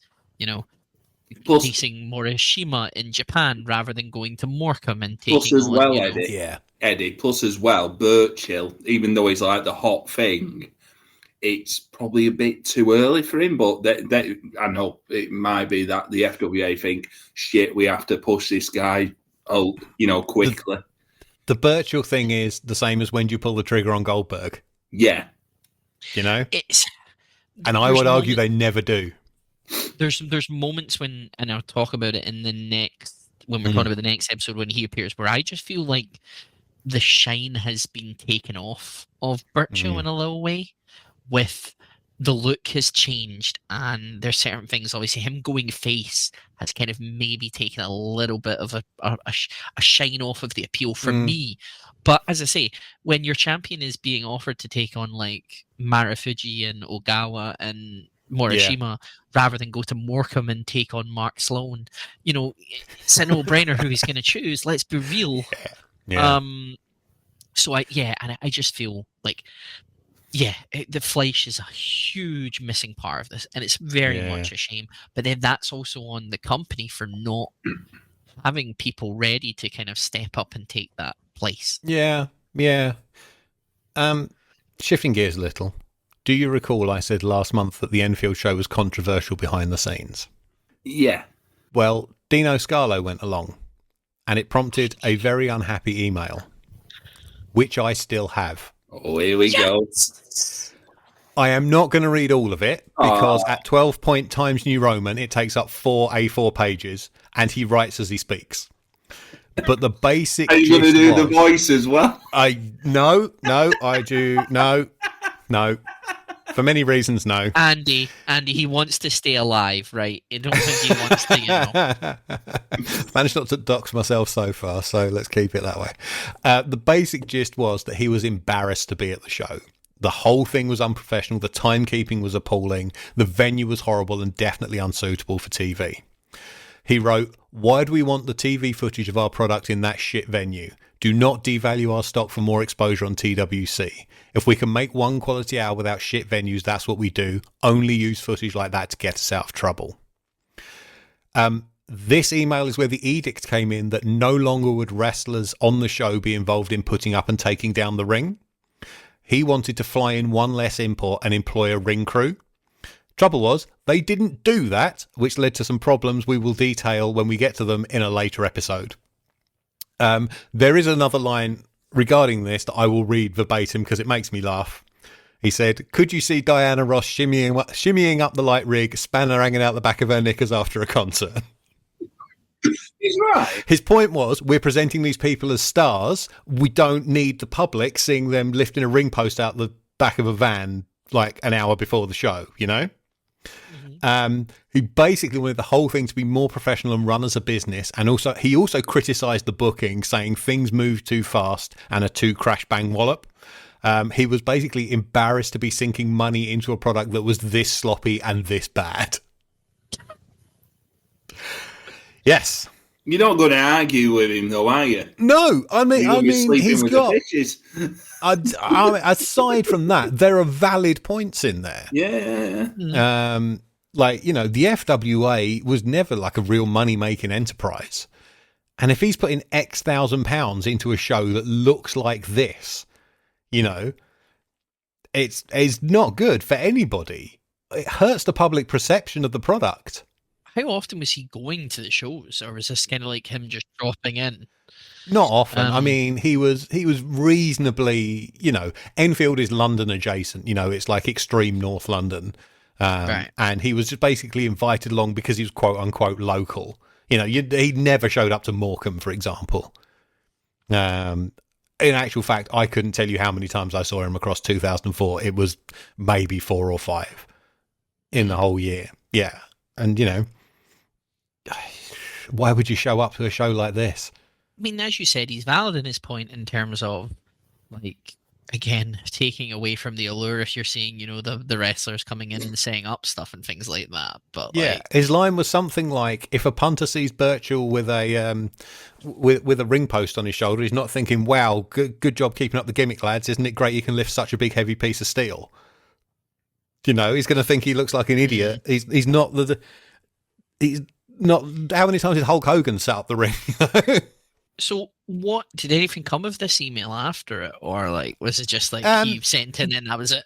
[SPEAKER 2] facing Morishima in Japan rather than going to Morecambe and taking
[SPEAKER 3] plus as
[SPEAKER 2] on,
[SPEAKER 3] well, Eddie, plus as well, Burchill, even though he's like the hot thing, it's probably a bit too early for him, but I know it might be that the FWA think, shit, we have to push this guy quickly.
[SPEAKER 1] The Burchill thing is the same as when you pull the trigger on Goldberg.
[SPEAKER 3] Yeah.
[SPEAKER 1] And I would argue they never do.
[SPEAKER 2] There's moments when, and I'll talk about it in the next, when we're talking about the next episode when he appears, where I just feel like the shine has been taken off of Burchill in a little way, with the look has changed, and there's certain things, obviously him going face has kind of maybe taken a little bit of a shine off of the appeal for me. But as I say, when your champion is being offered to take on like Marufuji and Ogawa and Morishima, rather than go to Morecambe and take on Mark Sloan, it's a no-brainer who he's going to choose. Let's be real. So I just feel like, the Fleisch is a huge missing part of this, and it's very much a shame. But then that's also on the company for not having people ready to kind of step up and take that place.
[SPEAKER 1] Shifting gears a little. do you recall I said last month that the Enfield show was controversial behind the scenes?
[SPEAKER 3] Yeah.
[SPEAKER 1] Well, Dino Scarlo went along, and it prompted a very unhappy email, which I still have.
[SPEAKER 3] Oh, here we go.
[SPEAKER 1] I am not going to read all of it, because at 12 point Times New Roman, it takes up 4 A4 pages, and he writes as he speaks. But the basic...
[SPEAKER 3] Are you going to do the voice as well?
[SPEAKER 1] No, I do... No. For many reasons, no.
[SPEAKER 2] Andy, he wants to stay alive, right? I don't think he wants to,
[SPEAKER 1] Managed not to dox myself so far, so let's keep it that way. The basic gist was that he was embarrassed to be at the show. The whole thing was unprofessional, the timekeeping was appalling, the venue was horrible and definitely unsuitable for TV. He wrote, "Why do we want the TV footage of our product in that shit venue? Do not devalue our stock for more exposure on TWC. If we can make one quality hour without shit venues, that's what we do. Only use footage like that to get us out of trouble." This email is where the edict came in that no longer would wrestlers on the show be involved in putting up and taking down the ring. He wanted to fly in one less import and employ a ring crew. Trouble was, they didn't do that, which led to some problems we will detail when we get to them in a later episode. There is another line regarding this that I will read verbatim because it makes me laugh. He said, "Could you see Diana Ross shimmying up the light rig, spanner hanging out the back of her knickers after a concert?"
[SPEAKER 3] He's right.
[SPEAKER 1] His point was, we're presenting these people as stars. We don't need the public seeing them lifting a ring post out the back of a van like an hour before the show, you know? He basically wanted the whole thing to be more professional and run as a business, and he also criticised the booking, saying things move too fast and are too crash bang wallop. He was basically embarrassed to be sinking money into a product that was this sloppy and this bad. Yes.
[SPEAKER 3] You're not going to argue with him, though, are you?
[SPEAKER 1] No, I mean, he's got. Aside from that, there are valid points in there.
[SPEAKER 3] Yeah.
[SPEAKER 1] Like, you know, the FWA was never like a real money-making enterprise. And if he's putting X £1,000 into a show that looks like this, you know, it's not good for anybody. It hurts the public perception of the product.
[SPEAKER 2] How often was he going to the shows, or was this kind of like him just dropping in?
[SPEAKER 1] Not often. I mean, he was reasonably, you know, Enfield is London adjacent, you know, it's like extreme North London. Right. And he was just basically invited along because he was quote unquote local. You know, he never showed up to Morecambe, for example. In actual fact, I couldn't tell you how many times I saw him across 2004. It was maybe 4 or 5 in the whole year. Yeah. And, you know, why would you show up to a show like this?
[SPEAKER 2] I mean, as you said, he's valid in his point in terms of, like, again, taking away from the allure if you're seeing, you know, the wrestlers coming in and setting up stuff and things like that. But
[SPEAKER 1] yeah, like, his line was something like, if a punter sees Birchall with a with a ring post on his shoulder, he's not thinking, wow, good job keeping up the gimmick, lads. Isn't it great you can lift such a big heavy piece of steel? You know, he's going to think he looks like an idiot. He's not he's not. How many times did Hulk Hogan set up the ring?
[SPEAKER 2] So, what did anything come of this email after it, or like was it just like he sent in and that was it?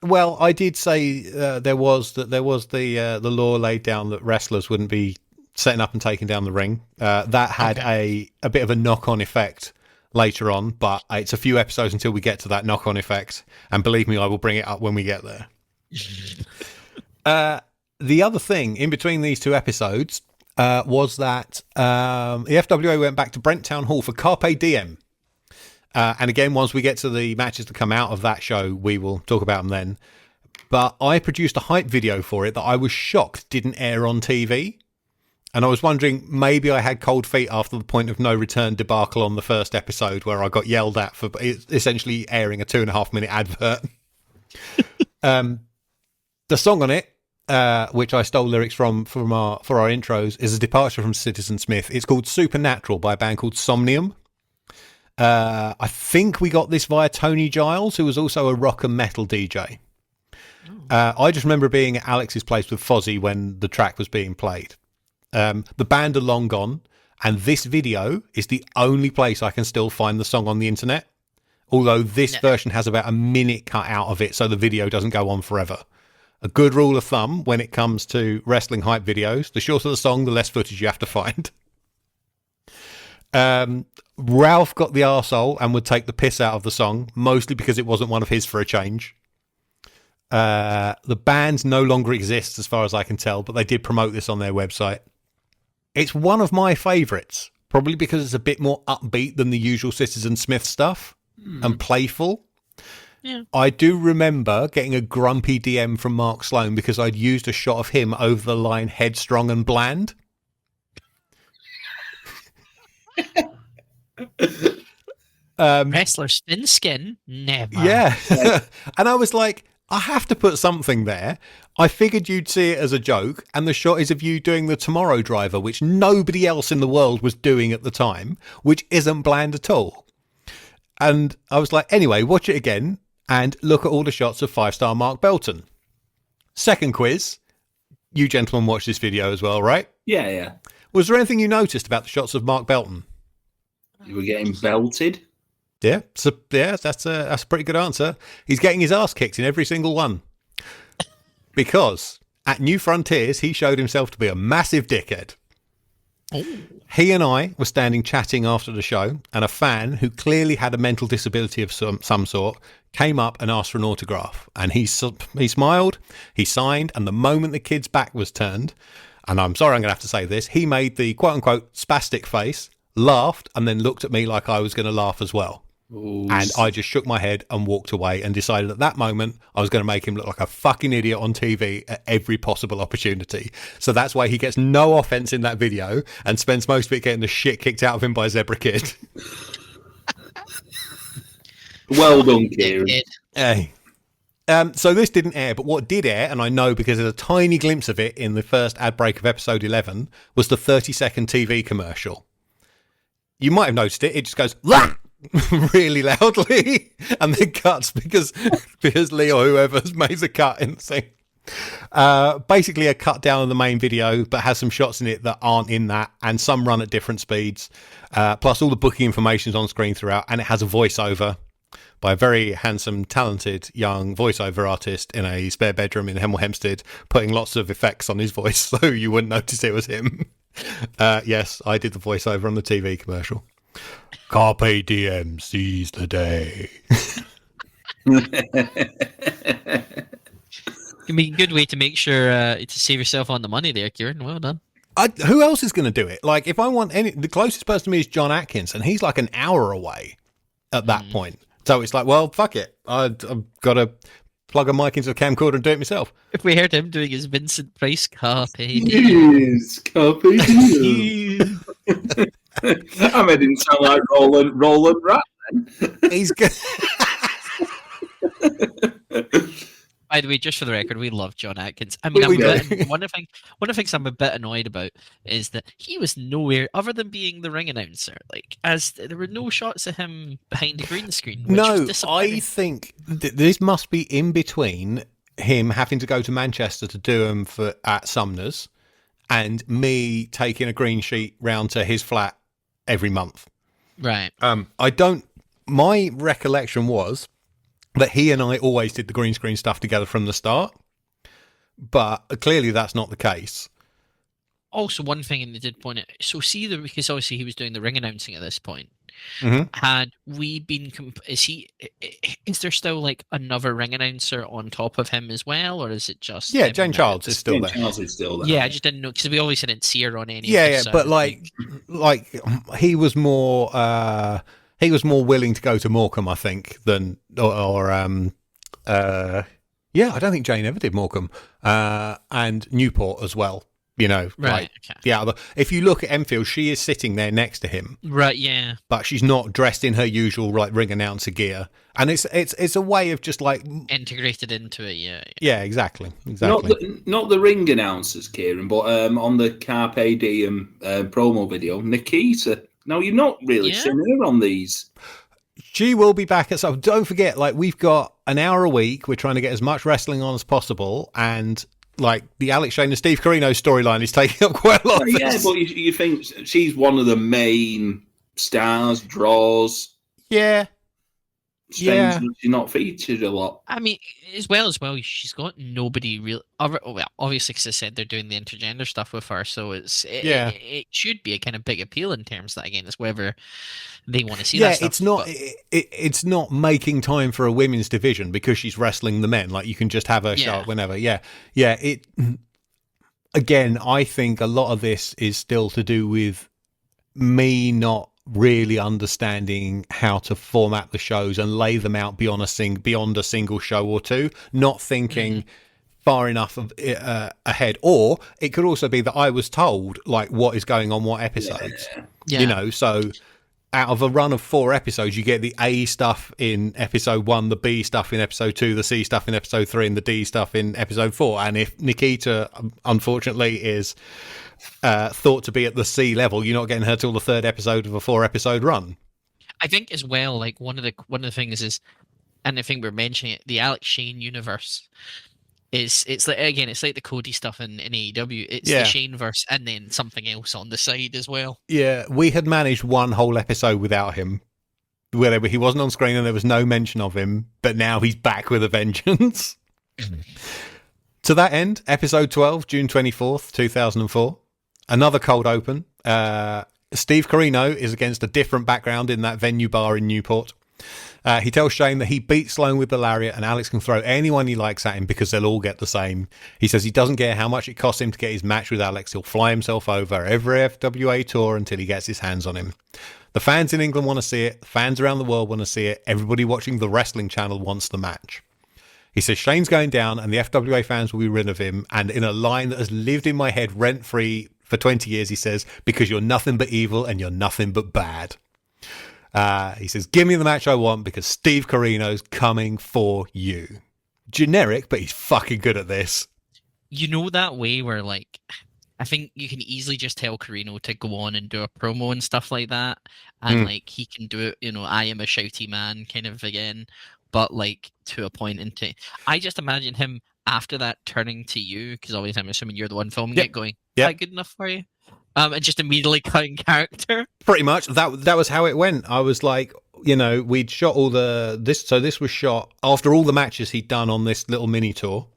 [SPEAKER 1] Well, I did say there was the law laid down that wrestlers wouldn't be setting up and taking down the ring. That had a bit of a knock-on effect later on, but it's a few episodes until we get to that knock-on effect, and believe me, I will bring it up when we get there. The other thing in between these two episodes was that the FWA went back to Brent Town Hall for Carpe Diem. And again, once we get to the matches that come out of that show, we will talk about them then. But I produced a hype video for it that I was shocked didn't air on TV. And I was wondering, maybe I had cold feet after the Point of No Return debacle on the first episode where I got yelled at for essentially airing a 2.5-minute advert. The song on it, which I stole lyrics for our intros, is a departure from Citizen Smith. It's called Supernatural by a band called Somnium. I think we got this via Tony Giles, who was also a rock and metal DJ. I just remember being at Alex's place with Fozzy when the track was being played. The band are long gone, and this video is the only place I can still find the song on the internet. Although this version has about a minute cut out of it, so the video doesn't go on forever. A good rule of thumb when it comes to wrestling hype videos, the shorter the song, the less footage you have to find. Ralph got the arsehole and would take the piss out of the song, mostly because it wasn't one of his for a change. The band no longer exists as far as I can tell, but they did promote this on their website. It's one of my favourites, probably because it's a bit more upbeat than the usual Citizen Smith stuff and playful.
[SPEAKER 2] Yeah.
[SPEAKER 1] I do remember getting a grumpy DM from Mark Sloan because I'd used a shot of him over the line Headstrong and Bland.
[SPEAKER 2] Wrestler's thin skin? Never.
[SPEAKER 1] Yeah. And I was like, I have to put something there. I figured you'd see it as a joke, and the shot is of you doing the Tomorrow Driver, which nobody else in the world was doing at the time, which isn't bland at all. And I was like, anyway, watch it again and look at all the shots of 5-star Mark Belton. Second quiz. You gentlemen watched this video as well, right?
[SPEAKER 3] Yeah.
[SPEAKER 1] Was there anything you noticed about the shots of Mark Belton?
[SPEAKER 3] You were getting belted.
[SPEAKER 1] Yeah, so that's a pretty good answer. He's getting his ass kicked in every single one. Because at New Frontiers, he showed himself to be a massive dickhead.
[SPEAKER 2] Oh.
[SPEAKER 1] He and I were standing chatting after the show, and a fan who clearly had a mental disability of some sort came up and asked for an autograph. And he smiled, he signed, and the moment the kid's back was turned, and I'm sorry I'm going to have to say this, he made the quote-unquote spastic face, laughed, and then looked at me like I was going to laugh as well.
[SPEAKER 3] Ooh.
[SPEAKER 1] And I just shook my head and walked away and decided at that moment I was going to make him look like a fucking idiot on TV at every possible opportunity. So that's why he gets no offense in that video and spends most of it getting the shit kicked out of him by Zebra Kid.
[SPEAKER 3] Well done, Kieran.
[SPEAKER 1] Hey. So this didn't air, but what did air, and I know because there's a tiny glimpse of it in the first ad break of episode 11, was the 30-second TV commercial. You might have noticed it. It just goes, "Lah!" really loudly, and then cuts because Lee or whoever's made the cut in the thing. Basically a cut down of the main video, but has some shots in it that aren't in that, and some run at different speeds. Plus all the booking information is on screen throughout, and it has a voiceover by a very handsome, talented young voiceover artist in a spare bedroom in Hemel Hempstead, putting lots of effects on his voice so you wouldn't notice it was him. Yes, I did the voiceover on the TV commercial. Carpe diem, seize the day.
[SPEAKER 2] I mean, good way to make sure to save yourself on the money there, Kieran. Well done.
[SPEAKER 1] Who else is going to do it? Like, if I want the closest person to me is John Atkins, and he's like an hour away at that point. So it's like, well, fuck it. I've got to plug a mic into a camcorder and do it myself.
[SPEAKER 2] If we heard him doing his Vincent Price Carpe Diem.
[SPEAKER 3] Yes, Carpe Diem. I made him sound like Roland Rat then.
[SPEAKER 1] He's good.
[SPEAKER 2] By the way, just for the record, we love John Atkins. I mean, one of the things I'm a bit annoyed about is that he was nowhere other than being the ring announcer. Like, as there were no shots of him behind the green screen. Which
[SPEAKER 1] No,
[SPEAKER 2] was disappointing.
[SPEAKER 1] I think this must be in between him having to go to Manchester to do them at Sumner's, and me taking a green sheet round to his flat every month.
[SPEAKER 2] Right.
[SPEAKER 1] My recollection was that he and I always did the green screen stuff together from the start, but clearly that's not the case.
[SPEAKER 2] Also, one thing, and they did point out, so because obviously he was doing the ring announcing at this point.
[SPEAKER 1] Mm-hmm.
[SPEAKER 2] Had we been, is there still like another ring announcer on top of him as well, or is it just?
[SPEAKER 1] Yeah, Jane Childs is still there.
[SPEAKER 3] Childs is still there.
[SPEAKER 2] Yeah, I just didn't know because we obviously didn't see her on any.
[SPEAKER 1] Yeah, but like he was more willing to go to Morecambe, I think, than I don't think Jane ever did Morecambe, and Newport as well. You know,
[SPEAKER 2] right? Okay.
[SPEAKER 1] Yeah. If you look at Enfield, she is sitting there next to him,
[SPEAKER 2] right? Yeah,
[SPEAKER 1] but she's not dressed in her usual ring announcer gear, and it's a way of just like
[SPEAKER 2] integrated into it. Yeah.
[SPEAKER 1] Yeah, exactly.
[SPEAKER 3] Not the ring announcers, Kieran, but on the Carpe Diem promo video, Nikita. Now you've not really seen her on these.
[SPEAKER 1] She will be back at some. Don't forget, like, we've got an hour a week. We're trying to get as much wrestling on as possible, and like the Alex Shane and Steve Corino storyline is taking up quite a lot of this.
[SPEAKER 3] But you think she's one of the main stars, draws.
[SPEAKER 1] Yeah.
[SPEAKER 3] Strangely, she's not featured a lot.
[SPEAKER 2] I mean, as well, she's got nobody real. Well, obviously, because I said they're doing the intergender stuff with her, so it should be a kind of big appeal in terms of that. Again, it's whether they want to see that stuff.
[SPEAKER 1] It's not. It's not making time for a women's division because she's wrestling the men. Like, you can just have her show up whenever. Yeah. It. Again, I think a lot of this is still to do with me not really understanding how to format the shows and lay them out beyond a single show or two, not thinking far enough ahead. Or it could also be that I was told like what is going on what episodes. So out of a run of 4 episodes, you get the A stuff in episode 1, the B stuff in episode 2, the C stuff in episode 3, and the D stuff in episode 4. And if Nikita unfortunately is thought to be at the C level, you're not getting her till the 3rd episode of a 4-episode run. I
[SPEAKER 2] think as well, like one of the things is, and I think we're mentioning it, the Alex Shane universe it's like the Cody stuff in AEW. It's the Shaneverse and then something else on the side as well. Yeah,
[SPEAKER 1] we had managed one whole episode without him, where he wasn't on screen and there was no mention of him, but now he's back with a vengeance. To that end, episode 12, June 24th, 2004. Another cold open. Steve Corino is against a different background in that venue bar in Newport. He tells Shane that he beat Sloan with the lariat and Alex can throw anyone he likes at him because they'll all get the same. He says he doesn't care how much it costs him to get his match with Alex. He'll fly himself over every FWA tour until he gets his hands on him. The fans in England want to see it. The fans around the world want to see it. Everybody watching the wrestling channel wants the match. He says Shane's going down and the FWA fans will be rid of him. And in a line that has lived in my head rent-free for 20 years, he says, because you're nothing but evil and you're nothing but bad. He says, give me the match I want because Steve Corino's coming for you. Generic, but he's fucking good at this.
[SPEAKER 2] You know that way where, like, I think you can easily just tell Corino to go on and do a promo and stuff like that. And, like, he can do it, I am a shouty man kind of again. But, like, to a point into... I just imagine him after that turning to you, because obviously I'm assuming you're the one filming it, going, is that good enough for you? And just immediately cutting character.
[SPEAKER 1] Pretty much. That was how it went. I was like, we'd shot all this was shot after all the matches he'd done on this little mini tour.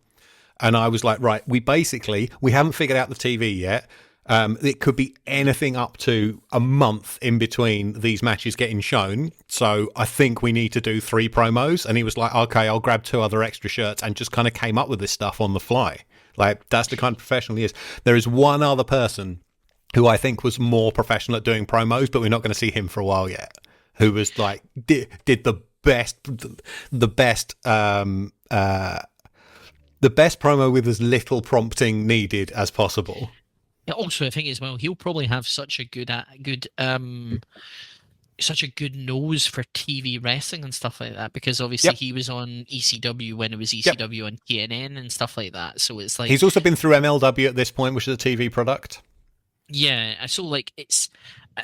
[SPEAKER 1] And I was like, right, we haven't figured out the TV yet. It could be anything up to a month in between these matches getting shown. So I think we need to do 3 promos. And he was like, okay, I'll grab 2 other extra shirts, and just kind of came up with this stuff on the fly. Like, that's the kind of professional he is. There is one other person who I think was more professional at doing promos, but we're not going to see him for a while yet, who was like, did the best promo with as little prompting needed as possible.
[SPEAKER 2] Also, I think as well, he'll probably have such a good nose for TV wrestling and stuff like that, because obviously he was on ECW when it was ECW and TNN and stuff like that. So it's like,
[SPEAKER 1] he's also been through MLW at this point, which is a TV product.
[SPEAKER 2] Yeah, so like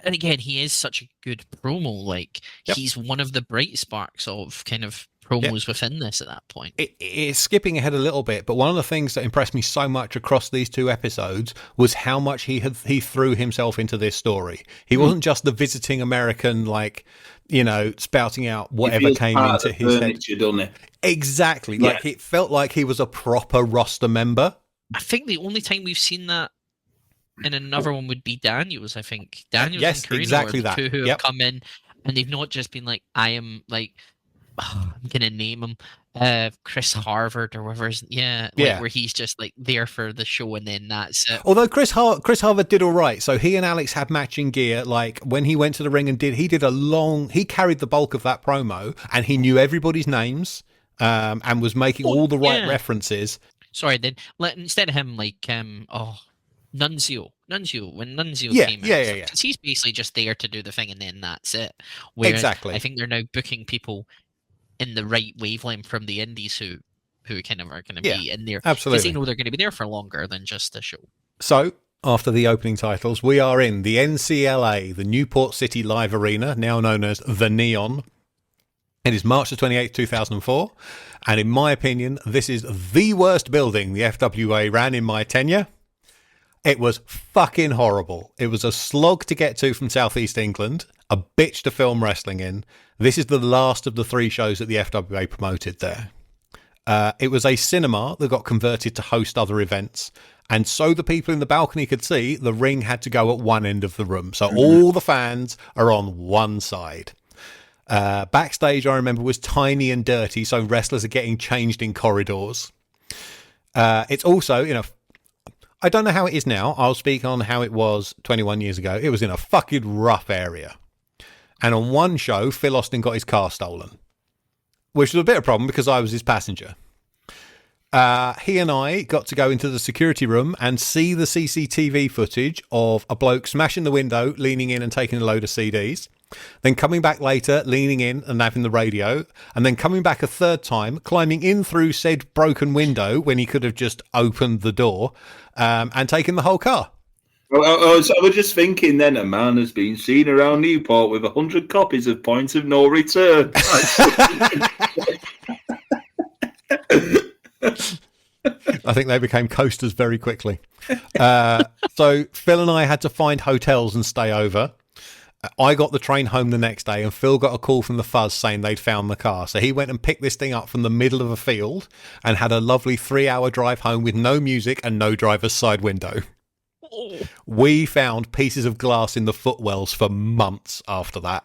[SPEAKER 2] and again, he is such a good promo. Like he's one of the bright sparks of kind of promos within this at that point.
[SPEAKER 1] It's skipping ahead a little bit, but one of the things that impressed me so much across these 2 episodes was how much he threw himself into this story. He wasn't just the visiting American, like, spouting out whatever came into his head.
[SPEAKER 3] Doesn't it?
[SPEAKER 1] Exactly. Yeah. Like, it felt like he was a proper roster member.
[SPEAKER 2] I think the only time we've seen that in another one would be Daniels. I think Daniels and Corino
[SPEAKER 1] exactly
[SPEAKER 2] are the 2 who have come in, and they've not just been like, I am like, I'm gonna name him Chris Harvard or whatever. Where he's just like there for the show and then that's it.
[SPEAKER 1] Although Chris Harvard did all right. So he and Alex had matching gear. Like when he went to the ring and he carried the bulk of that promo, and he knew everybody's names and was making all the right references.
[SPEAKER 2] Sorry, then instead of him like Nunzio, when Nunzio came out. Because he's basically just there to do the thing and then that's it.
[SPEAKER 1] Exactly.
[SPEAKER 2] I think they're now booking people in the right wavelength from the indies who kind of are going to be in there.
[SPEAKER 1] Absolutely.
[SPEAKER 2] Because they know they're going to be there for longer than just the show.
[SPEAKER 1] So, after the opening titles, we are in the NCLA, the Newport City Live Arena, now known as the Neon. It is March the 28th, 2004. And in my opinion, this is the worst building the FWA ran in my tenure. It was fucking horrible. It was a slog to get to from southeast England. a bitch to film wrestling in. This is the last of the 3 shows that the FWA promoted there. It was a cinema that got converted to host other events. And so the people in the balcony could see, the ring had to go at one end of the room. So all the fans are on one side. Backstage, I remember, was tiny and dirty, so wrestlers are getting changed in corridors. It's also, I don't know how it is now. I'll speak on how it was 21 years ago. It was in a fucking rough area. And on one show, Phil Austin got his car stolen, which was a bit of a problem because I was his passenger. He and I got to go into the security room and see the CCTV footage of a bloke smashing the window, leaning in and taking a load of CDs, then coming back later, leaning in and having the radio, and then coming back a third time, climbing in through said broken window when he could have just opened the door, and taken the whole car.
[SPEAKER 3] So I was just thinking then, a man has been seen around Newport with 100 copies of Point of No Return.
[SPEAKER 1] I think they became coasters very quickly. So Phil and I had to find hotels and stay over. I got the train home the next day and Phil got a call from the Fuzz saying they'd found the car. So he went and picked this thing up from the middle of a field and had a lovely 3-hour drive home with no music and no driver's side window. We found pieces of glass in the footwells for months after that.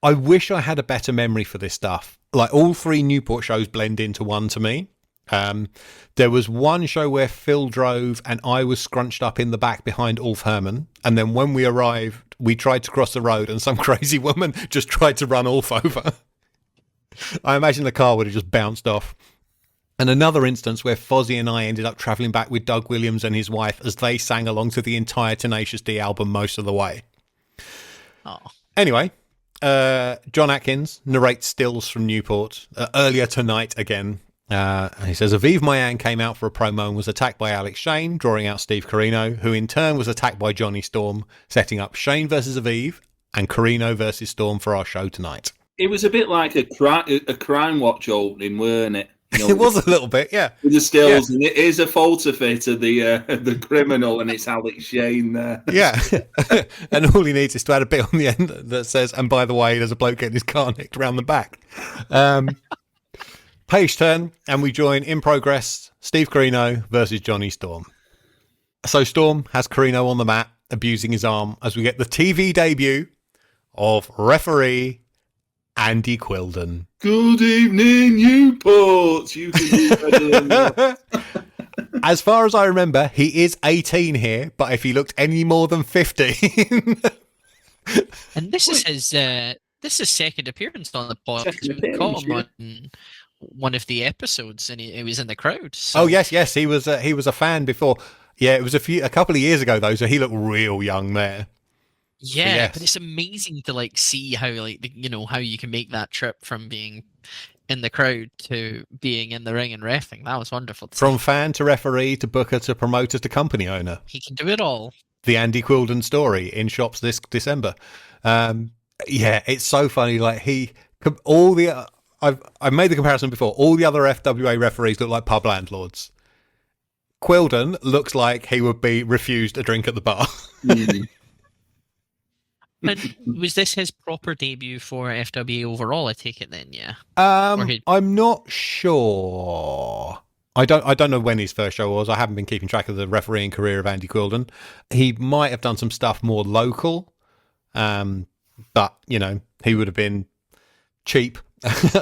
[SPEAKER 1] I wish I had a better memory for this stuff. Like, all 3 Newport shows blend into one to me. There was one show where Phil drove and I was scrunched up in the back behind Ulf Herman. And then when we arrived, we tried to cross the road and some crazy woman just tried to run Ulf over. I imagine the car would have just bounced off. And another instance where Fozzie and I ended up travelling back with Doug Williams and his wife as they sang along to the entire Tenacious D album most of the way.
[SPEAKER 2] Oh.
[SPEAKER 1] Anyway, John Atkins narrates stills from Newport earlier tonight again. He says, Aviv Mayan came out for a promo and was attacked by Alex Shane, drawing out Steve Corino, who in turn was attacked by Johnny Storm, setting up Shane versus Aviv and Corino versus Storm for our show tonight.
[SPEAKER 3] It was a bit like a Crime Watch opening, weren't it?
[SPEAKER 1] It was a little bit, yeah.
[SPEAKER 3] With the stills, and it is a photo fit of the criminal, and it's Alex Shane there.
[SPEAKER 1] Yeah, and all he needs is to add a bit on the end that says, and by the way, there's a bloke getting his car nicked around the back. Page turn, and we join in progress Steve Corino versus Johnny Storm. So Storm has Corino on the mat, abusing his arm, as we get the TV debut of referee Andy Quilden.
[SPEAKER 3] Good evening, Newport. You can do better than that.
[SPEAKER 1] As far as I remember, he is 18 here, but if he looked any more than 15...
[SPEAKER 2] And this is his second appearance on the pod. We caught him on one of the episodes, and he was in the crowd. So.
[SPEAKER 1] Oh yes, he was a fan before. Yeah, it was a couple of years ago though, so he looked real young there.
[SPEAKER 2] Yeah,
[SPEAKER 1] yes.
[SPEAKER 2] But it's amazing to see how how you can make that trip from being in the crowd to being in the ring and reffing. That was wonderful.
[SPEAKER 1] From fan to referee to booker to promoter to company owner.
[SPEAKER 2] He can do it all. The
[SPEAKER 1] Andy Quilden story in shops this December. Yeah, it's so funny. I've made the comparison before. All the other FWA referees look like pub landlords. Quilden looks like he would be refused a drink at the bar.
[SPEAKER 2] And was this his proper debut for FWA overall? I take it then, yeah.
[SPEAKER 1] I'm not sure. I don't know when his first show was. I haven't been keeping track of the refereeing career of Andy Quilden. He might have done some stuff more local, but he would have been cheap,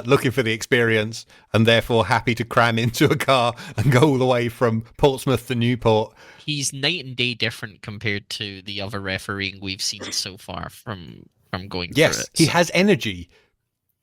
[SPEAKER 1] looking for the experience, and therefore happy to cram into a car and go all the way from Portsmouth to Newport.
[SPEAKER 2] He's night and day different compared to the other refereeing we've seen so far from going through it. Yes,
[SPEAKER 1] he has energy.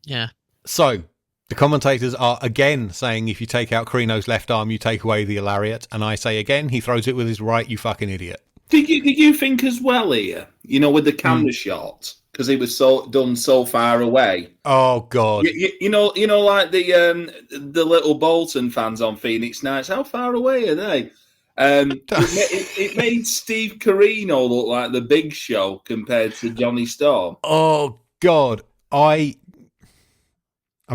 [SPEAKER 2] Yeah.
[SPEAKER 1] So the commentators are again saying if you take out Corino's left arm, you take away the lariat. And I say again, he throws it with his right, you fucking idiot.
[SPEAKER 3] Did you think as well here, with the camera shot, because it was done so far away?
[SPEAKER 1] Oh God!
[SPEAKER 3] You know, like the little Bolton fans on Phoenix Nights. How far away are they? It made Steve Corino look like the Big Show compared to Johnny Storm.
[SPEAKER 1] Oh God! I'm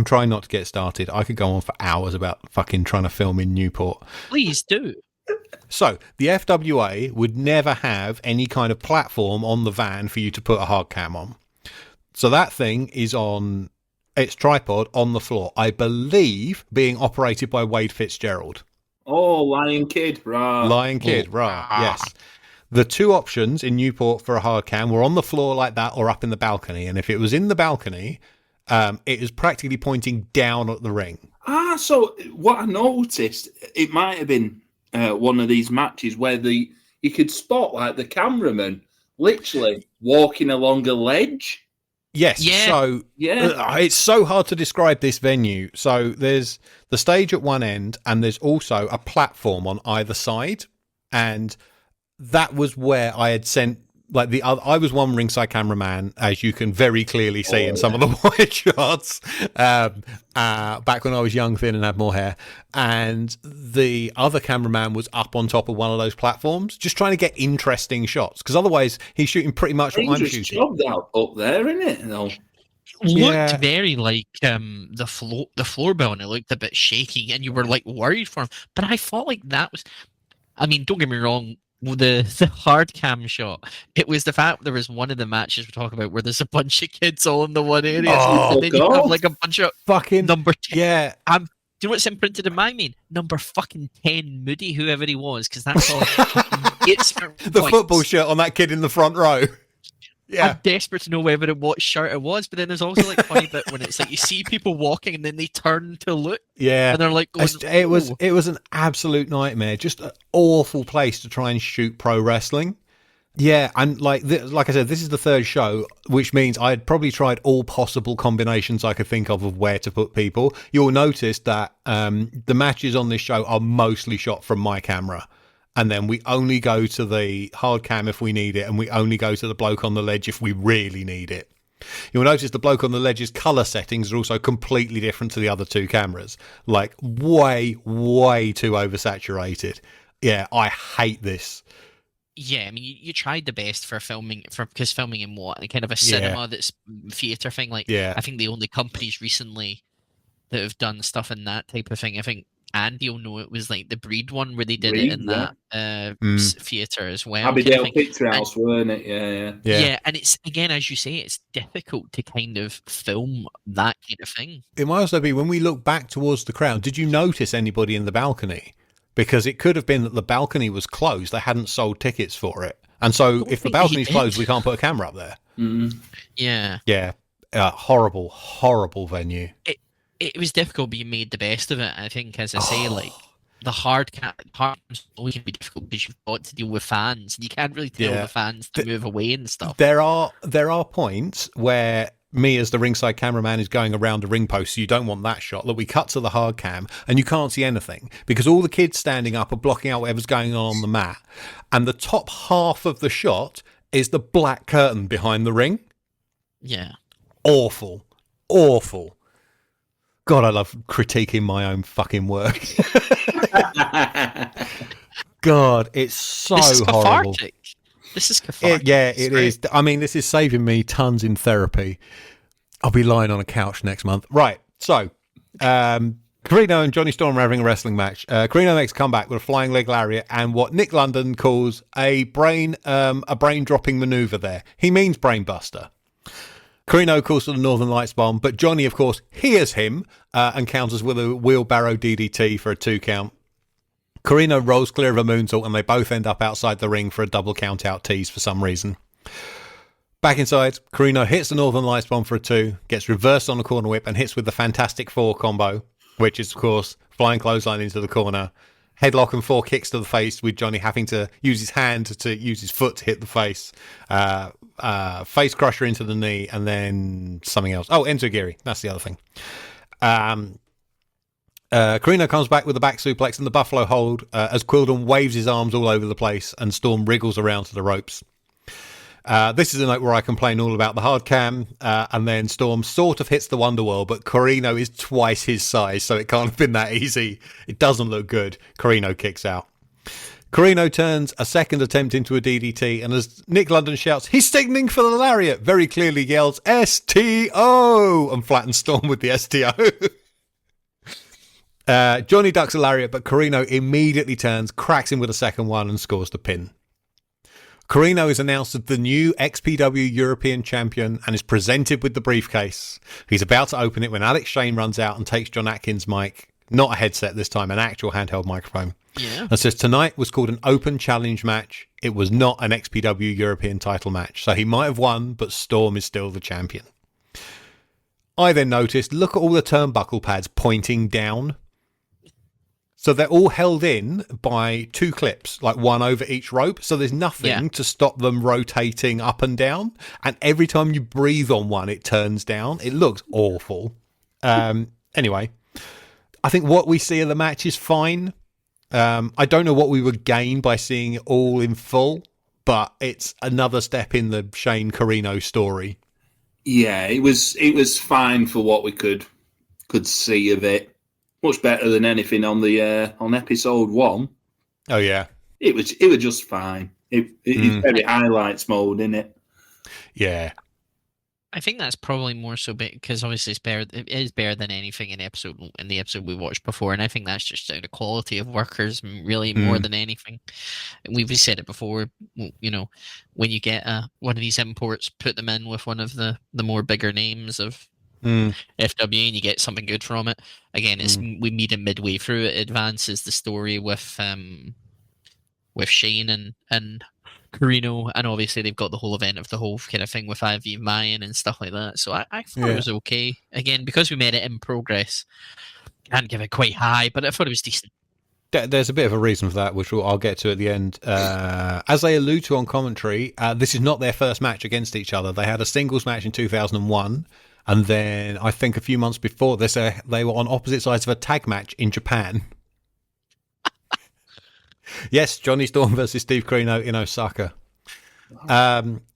[SPEAKER 1] trying not to get started. I could go on for hours about fucking trying to film in Newport.
[SPEAKER 2] Please do.
[SPEAKER 1] So the FWA would never have any kind of platform on the van for you to put a hard cam on. So that thing is on its tripod on the floor, I believe being operated by Wade Fitzgerald.
[SPEAKER 3] Oh, Lion Kid, Raaar.
[SPEAKER 1] Lion Kid, Raaar, yes. The two options in Newport for a hard cam were on the floor like that or up in the balcony. And if it was in the balcony, it is practically pointing down at the ring.
[SPEAKER 3] So what I noticed, it might have been one of these matches where you could spot like the cameraman literally walking along a ledge.
[SPEAKER 1] Yes, so it's so hard to describe this venue. So there's the stage at one end and there's also a platform on either side. And that was where I had sent like I was one ringside cameraman, as you can very clearly see in some of the wide shots, back when I was young, thin, and had more hair. And the other cameraman was up on top of one of those platforms, just trying to get interesting shots, because otherwise he's shooting pretty much what I'm shooting.
[SPEAKER 3] Job up there, isn't it? No.
[SPEAKER 2] Looked very like the floor bill, and it looked a bit shaky, and you were like worried for him. But I thought like that was, I mean, don't get me wrong. The hard cam shot, it was the fact there was one of the matches we're talking about where there's a bunch of kids all in the one area, and then you have like a bunch of
[SPEAKER 1] fucking
[SPEAKER 2] number 10.
[SPEAKER 1] Yeah.
[SPEAKER 2] Do you know what's imprinted in my mind? Number fucking 10 Moody, whoever he was, because that's all. It's
[SPEAKER 1] the football shirt on that kid in the front row. Yeah,
[SPEAKER 2] I'm desperate to know whether what shirt it was, but then there's also like funny bit when it's like you see people walking and then they turn to look.
[SPEAKER 1] Yeah,
[SPEAKER 2] and they're like,
[SPEAKER 1] it was an absolute nightmare. Just an awful place to try and shoot pro wrestling. Yeah, and like I said, this is the third show, which means I had probably tried all possible combinations I could think of where to put people. You'll notice that the matches on this show are mostly shot from my camera. And then we only go to the hard cam if we need it, and we only go to the bloke on the ledge if we really need it. You'll notice the bloke on the ledge's colour settings are also completely different to the other two cameras. Like, way, way too oversaturated. Yeah, I hate this.
[SPEAKER 2] Yeah, I mean, you tried the best for filming, because filming in kind of a cinema that's theatre thing. Like, I think the only companies recently that have done stuff in that type of thing, I think Andy will know, it was like the Breed one where they did it in that theatre as well.
[SPEAKER 3] Abbeydale Picture House, weren't it?
[SPEAKER 2] Yeah, and it's, again, as you say, it's difficult to kind of film that kind of thing.
[SPEAKER 1] It might also be, when we look back towards the crowd, did you notice anybody in the balcony? Because it could have been that the balcony was closed. They hadn't sold tickets for it. And so if the balcony's closed, we can't put a camera up there.
[SPEAKER 2] Yeah.
[SPEAKER 1] Yeah. Horrible, horrible venue.
[SPEAKER 2] It was difficult, but you made the best of it. I think, as I say, like the hard cams always can be difficult because you've got to deal with fans, and you can't really tell the fans to move away and stuff.
[SPEAKER 1] There are points where me as the ringside cameraman is going around the ring post, so you don't want that shot. Look, we cut to the hard cam, and you can't see anything because all the kids standing up are blocking out whatever's going on the mat, and the top half of the shot is the black curtain behind the ring.
[SPEAKER 2] Yeah,
[SPEAKER 1] awful. God, I love critiquing my own fucking work. God, it's so horrible.
[SPEAKER 2] This is cathartic.
[SPEAKER 1] It is. I mean, this is saving me tons in therapy. I'll be lying on a couch next month. Right, so Carino and Johnny Storm are having a wrestling match. Carino makes a comeback with a flying leg lariat and what Nick London calls a brain-dropping manoeuvre there. He means brain buster. Carino calls for the Northern Lights bomb, but Johnny, of course, hears him and counters with a wheelbarrow DDT for a 2 count. Carino rolls clear of a moonsault, and they both end up outside the ring for a double count-out tease for some reason. Back inside, Carino hits the Northern Lights bomb for a 2, gets reversed on a corner whip, and hits with the Fantastic Four combo, which is, of course, flying clothesline into the corner. Headlock and 4 kicks to the face, with Johnny having to use his hand to use his foot to hit the face. Face crusher into the knee, and then something else. Oh, Enzogiri. That's the other thing. Carino comes back with the back suplex and the buffalo hold as Quildan waves his arms all over the place and Storm wriggles around to the ropes. This is a note where I complain all about the hard cam, and then Storm sort of hits the Wonderwall, but Carino is twice his size, so it can't have been that easy. It doesn't look good. Carino kicks out. Carino turns a second attempt into a DDT, and as Nick London shouts, he's signaling for the lariat, very clearly yells, STO, and flattens Storm with the STO. Johnny ducks a lariat, but Corino immediately turns, cracks him with a second one, and scores the pin. Corino is announced as the new XPW European Champion and is presented with the briefcase. He's about to open it when Alex Shane runs out and takes John Atkins' mic, not a headset this time, an actual handheld microphone, and says tonight was called an open challenge match. It was not an XPW European title match. So he might have won, but Storm is still the champion. I then noticed, look at all the turnbuckle pads pointing down. So they're all held in by 2 clips, like one over each rope. So there's nothing to stop them rotating up and down. And every time you breathe on one, it turns down. It looks awful. Anyway, I think what we see of the match is fine. I don't know what we would gain by seeing it all in full, but it's another step in the Shane Corino story.
[SPEAKER 3] Yeah, it was fine for what we could see of it. Much better than anything on the on episode 1.
[SPEAKER 1] Oh yeah,
[SPEAKER 3] it was just fine. It's very highlights mode, isn't it?
[SPEAKER 1] Yeah,
[SPEAKER 2] I think that's probably more so because obviously it is better than anything in the episode we watched before, and I think that's just down to quality of workers really more than anything. We've said it before, you know, when you get one of these imports, put them in with one of the more bigger names of FW and you get something good from it. Again, we meet it midway through. It advances the story with Shane and Carino, and obviously they've got the whole event of the whole kind of thing with Ivy Mayan and stuff like that. So I thought it was okay. Again, because we made it in progress, can't give it quite high, but I thought it was decent.
[SPEAKER 1] There's a bit of a reason for that, which I'll get to at the end. As they allude to on commentary, this is not their first match against each other. They had a singles match in 2001. And then I think a few months before this, they were on opposite sides of a tag match in Japan. Yes, Johnny Storm versus Steve Corino in Osaka.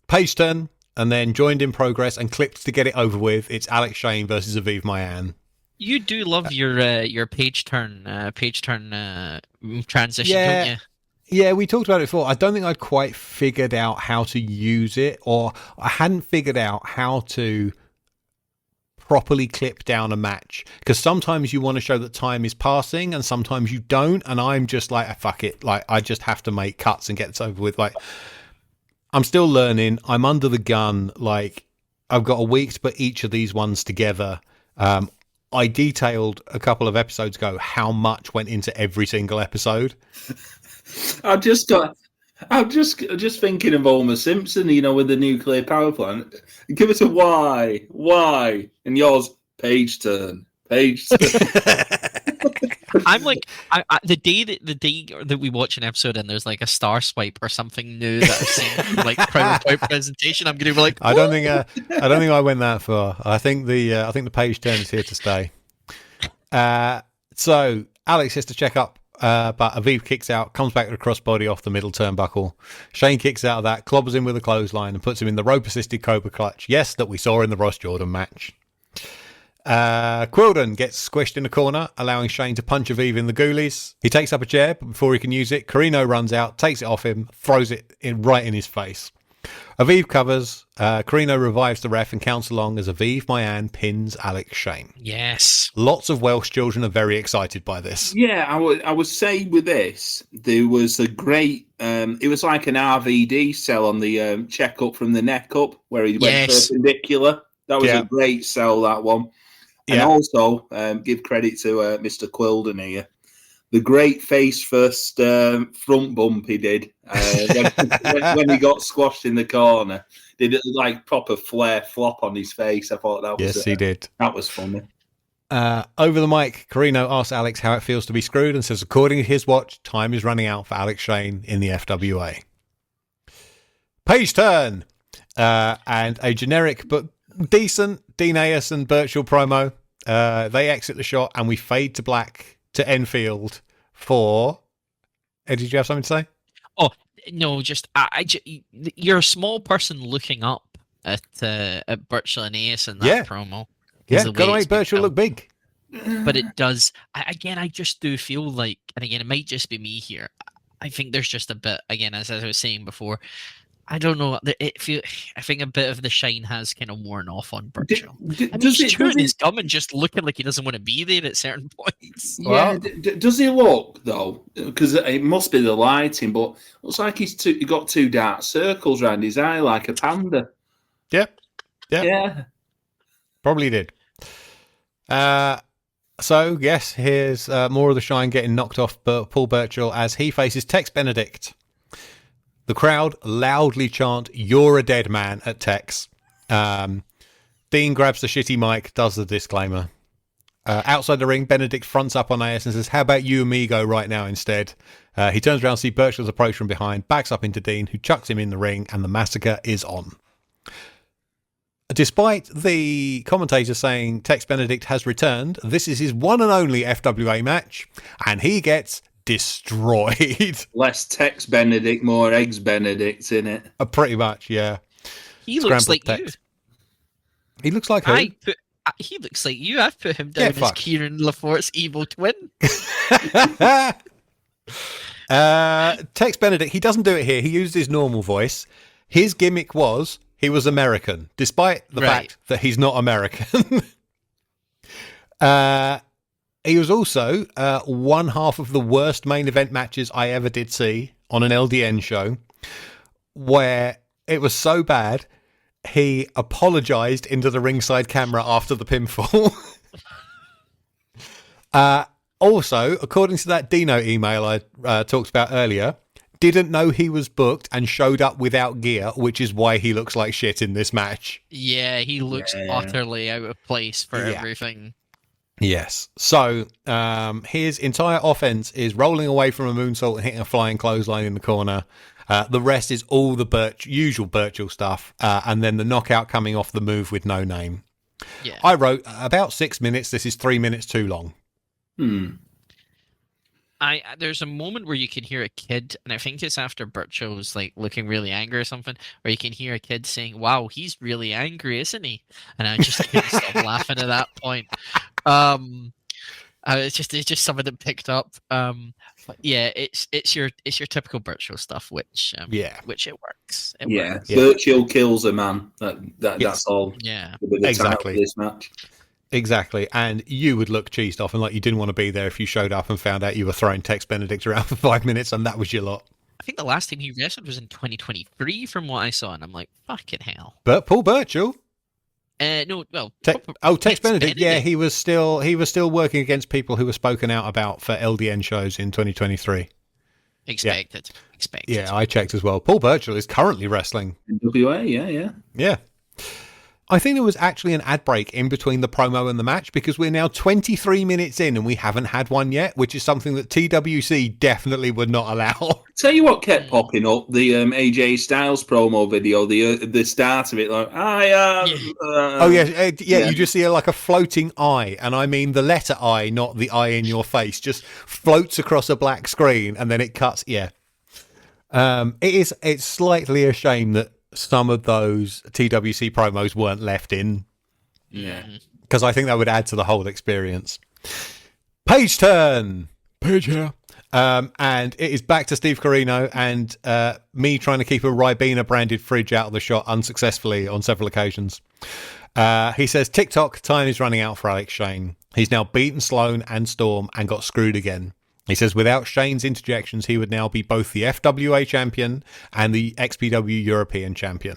[SPEAKER 1] Page turn, and then joined in progress and clipped to get it over with. It's Alex Shane versus Aviv Mayan.
[SPEAKER 2] You do love your page turn transition, don't you?
[SPEAKER 1] Yeah, we talked about it before. I don't think I'd quite figured out how to use it, or I hadn't figured out how to properly clip down a match, because sometimes you want to show that time is passing and sometimes you don't, and I'm just like, fuck it, like I just have to make cuts and get this over with. Like, I'm still learning, I'm under the gun, like I've got a week to put each of these ones together. I detailed a couple of episodes ago how much went into every single episode.
[SPEAKER 3] I'm just thinking of Homer Simpson, you know, with the nuclear power plant. Give us a why, and yours page turn.
[SPEAKER 2] I'm like, the day that we watch an episode and there's like a star swipe or something new that I've seen, like PowerPoint presentation, I'm gonna be like, what?
[SPEAKER 1] I don't think I went that far. I think the page turn is here to stay. So Alex has to check up. But Aviv kicks out, comes back with a crossbody off the middle turnbuckle. Shane kicks out of that, clobbers him with a clothesline, and puts him in the rope-assisted Cobra Clutch. Yes, that we saw in the Ross Jordan match. Quilden gets squished in the corner, allowing Shane to punch Aviv in the ghoulies. He takes up a chair, but before he can use it, Corino runs out, takes it off him, throws it right in his face. Aviv covers, Corino revives the ref and counts along as Aviv Mayan pins Alex Shane.
[SPEAKER 2] Yes.
[SPEAKER 1] Lots of Welsh children are very excited by this.
[SPEAKER 3] Yeah, I would say with this, there was a great, it was like an RVD sell on the check-up from the neck up, where he went perpendicular. That was a great sell, that one. And also, give credit to Mr. Quilden here. The great face first front bump he did when he got squashed in the corner. Did it like proper flare flop on his face. I thought that was
[SPEAKER 1] he did.
[SPEAKER 3] That was funny.
[SPEAKER 1] Over the mic, Corino asks Alex how it feels to be screwed and says, according to his watch, time is running out for Alex Shane in the FWA. Page turn. And a generic but decent Dean Ayers and Birchall promo. They exit the shot and we fade to black to Enfield for... Did you have something to say?
[SPEAKER 2] Oh, no, just... you're a small person looking up at Birchall and Ayers in that promo.
[SPEAKER 1] Yeah, gotta make Birchall look big.
[SPEAKER 2] But it does... I just do feel like... And again, it might just be me here. I think there's just a bit... Again, as I was saying before, I don't know. I think a bit of the shine has kind of worn off on Burchill.
[SPEAKER 3] Does
[SPEAKER 2] He's
[SPEAKER 3] it?
[SPEAKER 2] chewing his gum and just looking like he doesn't want to be there at certain points.
[SPEAKER 3] Yeah. Does he look though? Because it must be the lighting, but looks like he got two dark circles around his eye, like a panda.
[SPEAKER 1] Yep.
[SPEAKER 3] Yeah.
[SPEAKER 1] Probably did. So, yes, here's more of the shine getting knocked off Paul Burchill as he faces Tex Benedict. The crowd loudly chant, "You're a dead man," at Tex. Dean grabs the shitty mic, does the disclaimer. Outside the ring, Benedict fronts up on AS and says, "How about you and me go right now instead?" He turns around to see Burchill's approach from behind, backs up into Dean, who chucks him in the ring, and the massacre is on. Despite the commentator saying Tex Benedict has returned, this is his one and only FWA match, and he gets destroyed.
[SPEAKER 3] Less Tex Benedict, more Eggs Benedict in it.
[SPEAKER 1] Pretty much, yeah.
[SPEAKER 2] He looks like
[SPEAKER 1] Tex.
[SPEAKER 2] you.
[SPEAKER 1] He looks like who?
[SPEAKER 2] He looks like you. I've put him down as Kieran Laforte's evil twin.
[SPEAKER 1] Tex Benedict, he doesn't do it here. He used his normal voice. His gimmick was he was American, despite the fact that he's not American. He was also one half of the worst main event matches I ever did see on an LDN show, where it was so bad, he apologized into the ringside camera after the pinfall. Also, according to that Dino email I talked about earlier, didn't know he was booked and showed up without gear, which is why he looks like shit in this match.
[SPEAKER 2] Yeah, he looks utterly out of place for everything.
[SPEAKER 1] Yes. So his entire offense is rolling away from a moonsault and hitting a flying clothesline in the corner. The rest is all the usual Burchill stuff, and then the knockout coming off the move with no name.
[SPEAKER 2] Yeah.
[SPEAKER 1] I wrote about 6 minutes. This is 3 minutes too long.
[SPEAKER 2] There's a moment where you can hear a kid, and I think it's after Burchill's like looking really angry or something, where you can hear a kid saying, "Wow, he's really angry, isn't he?" And I just couldn't stop laughing at that point. It's just something that picked up. But yeah, it's your typical Burchill stuff, which it works. It works.
[SPEAKER 3] Burchill kills a man. That's all.
[SPEAKER 2] Yeah,
[SPEAKER 1] exactly.
[SPEAKER 3] This match.
[SPEAKER 1] Exactly, and you would look cheesed off and like you didn't want to be there if you showed up and found out you were throwing Tex Benedict around for 5 minutes and that was your lot.
[SPEAKER 2] I think the last time he wrestled was in 2023 from what I saw, and I'm like, fucking hell.
[SPEAKER 1] But Paul Burchill?
[SPEAKER 2] No, well...
[SPEAKER 1] Tex Benedict, yeah, he was still working against people who were spoken out about for LDN shows in 2023.
[SPEAKER 2] Expected.
[SPEAKER 1] Yeah, I checked as well. Paul Burchill is currently wrestling.
[SPEAKER 3] WA, yeah.
[SPEAKER 1] Yeah. I think there was actually an ad break in between the promo and the match because we're now 23 minutes in and we haven't had one yet, which is something that TWC definitely would not allow.
[SPEAKER 3] Tell you what kept popping up, the AJ Styles promo video, the start of it, like,
[SPEAKER 1] you just see like a floating eye, and I mean the letter I, not the eye in your face, just floats across a black screen and then it cuts, it's slightly a shame that some of those TWC promos weren't left in.
[SPEAKER 3] Yeah.
[SPEAKER 1] Because I think that would add to the whole experience. Page turn. Page here. And it is back to Steve Corino and me trying to keep a Ribena branded fridge out of the shot unsuccessfully on several occasions. He says, TikTok, time is running out for Alex Shane. He's now beaten Sloan and Storm and got screwed again. He says without Shane's interjections, he would now be both the FWA champion and the XPW European champion.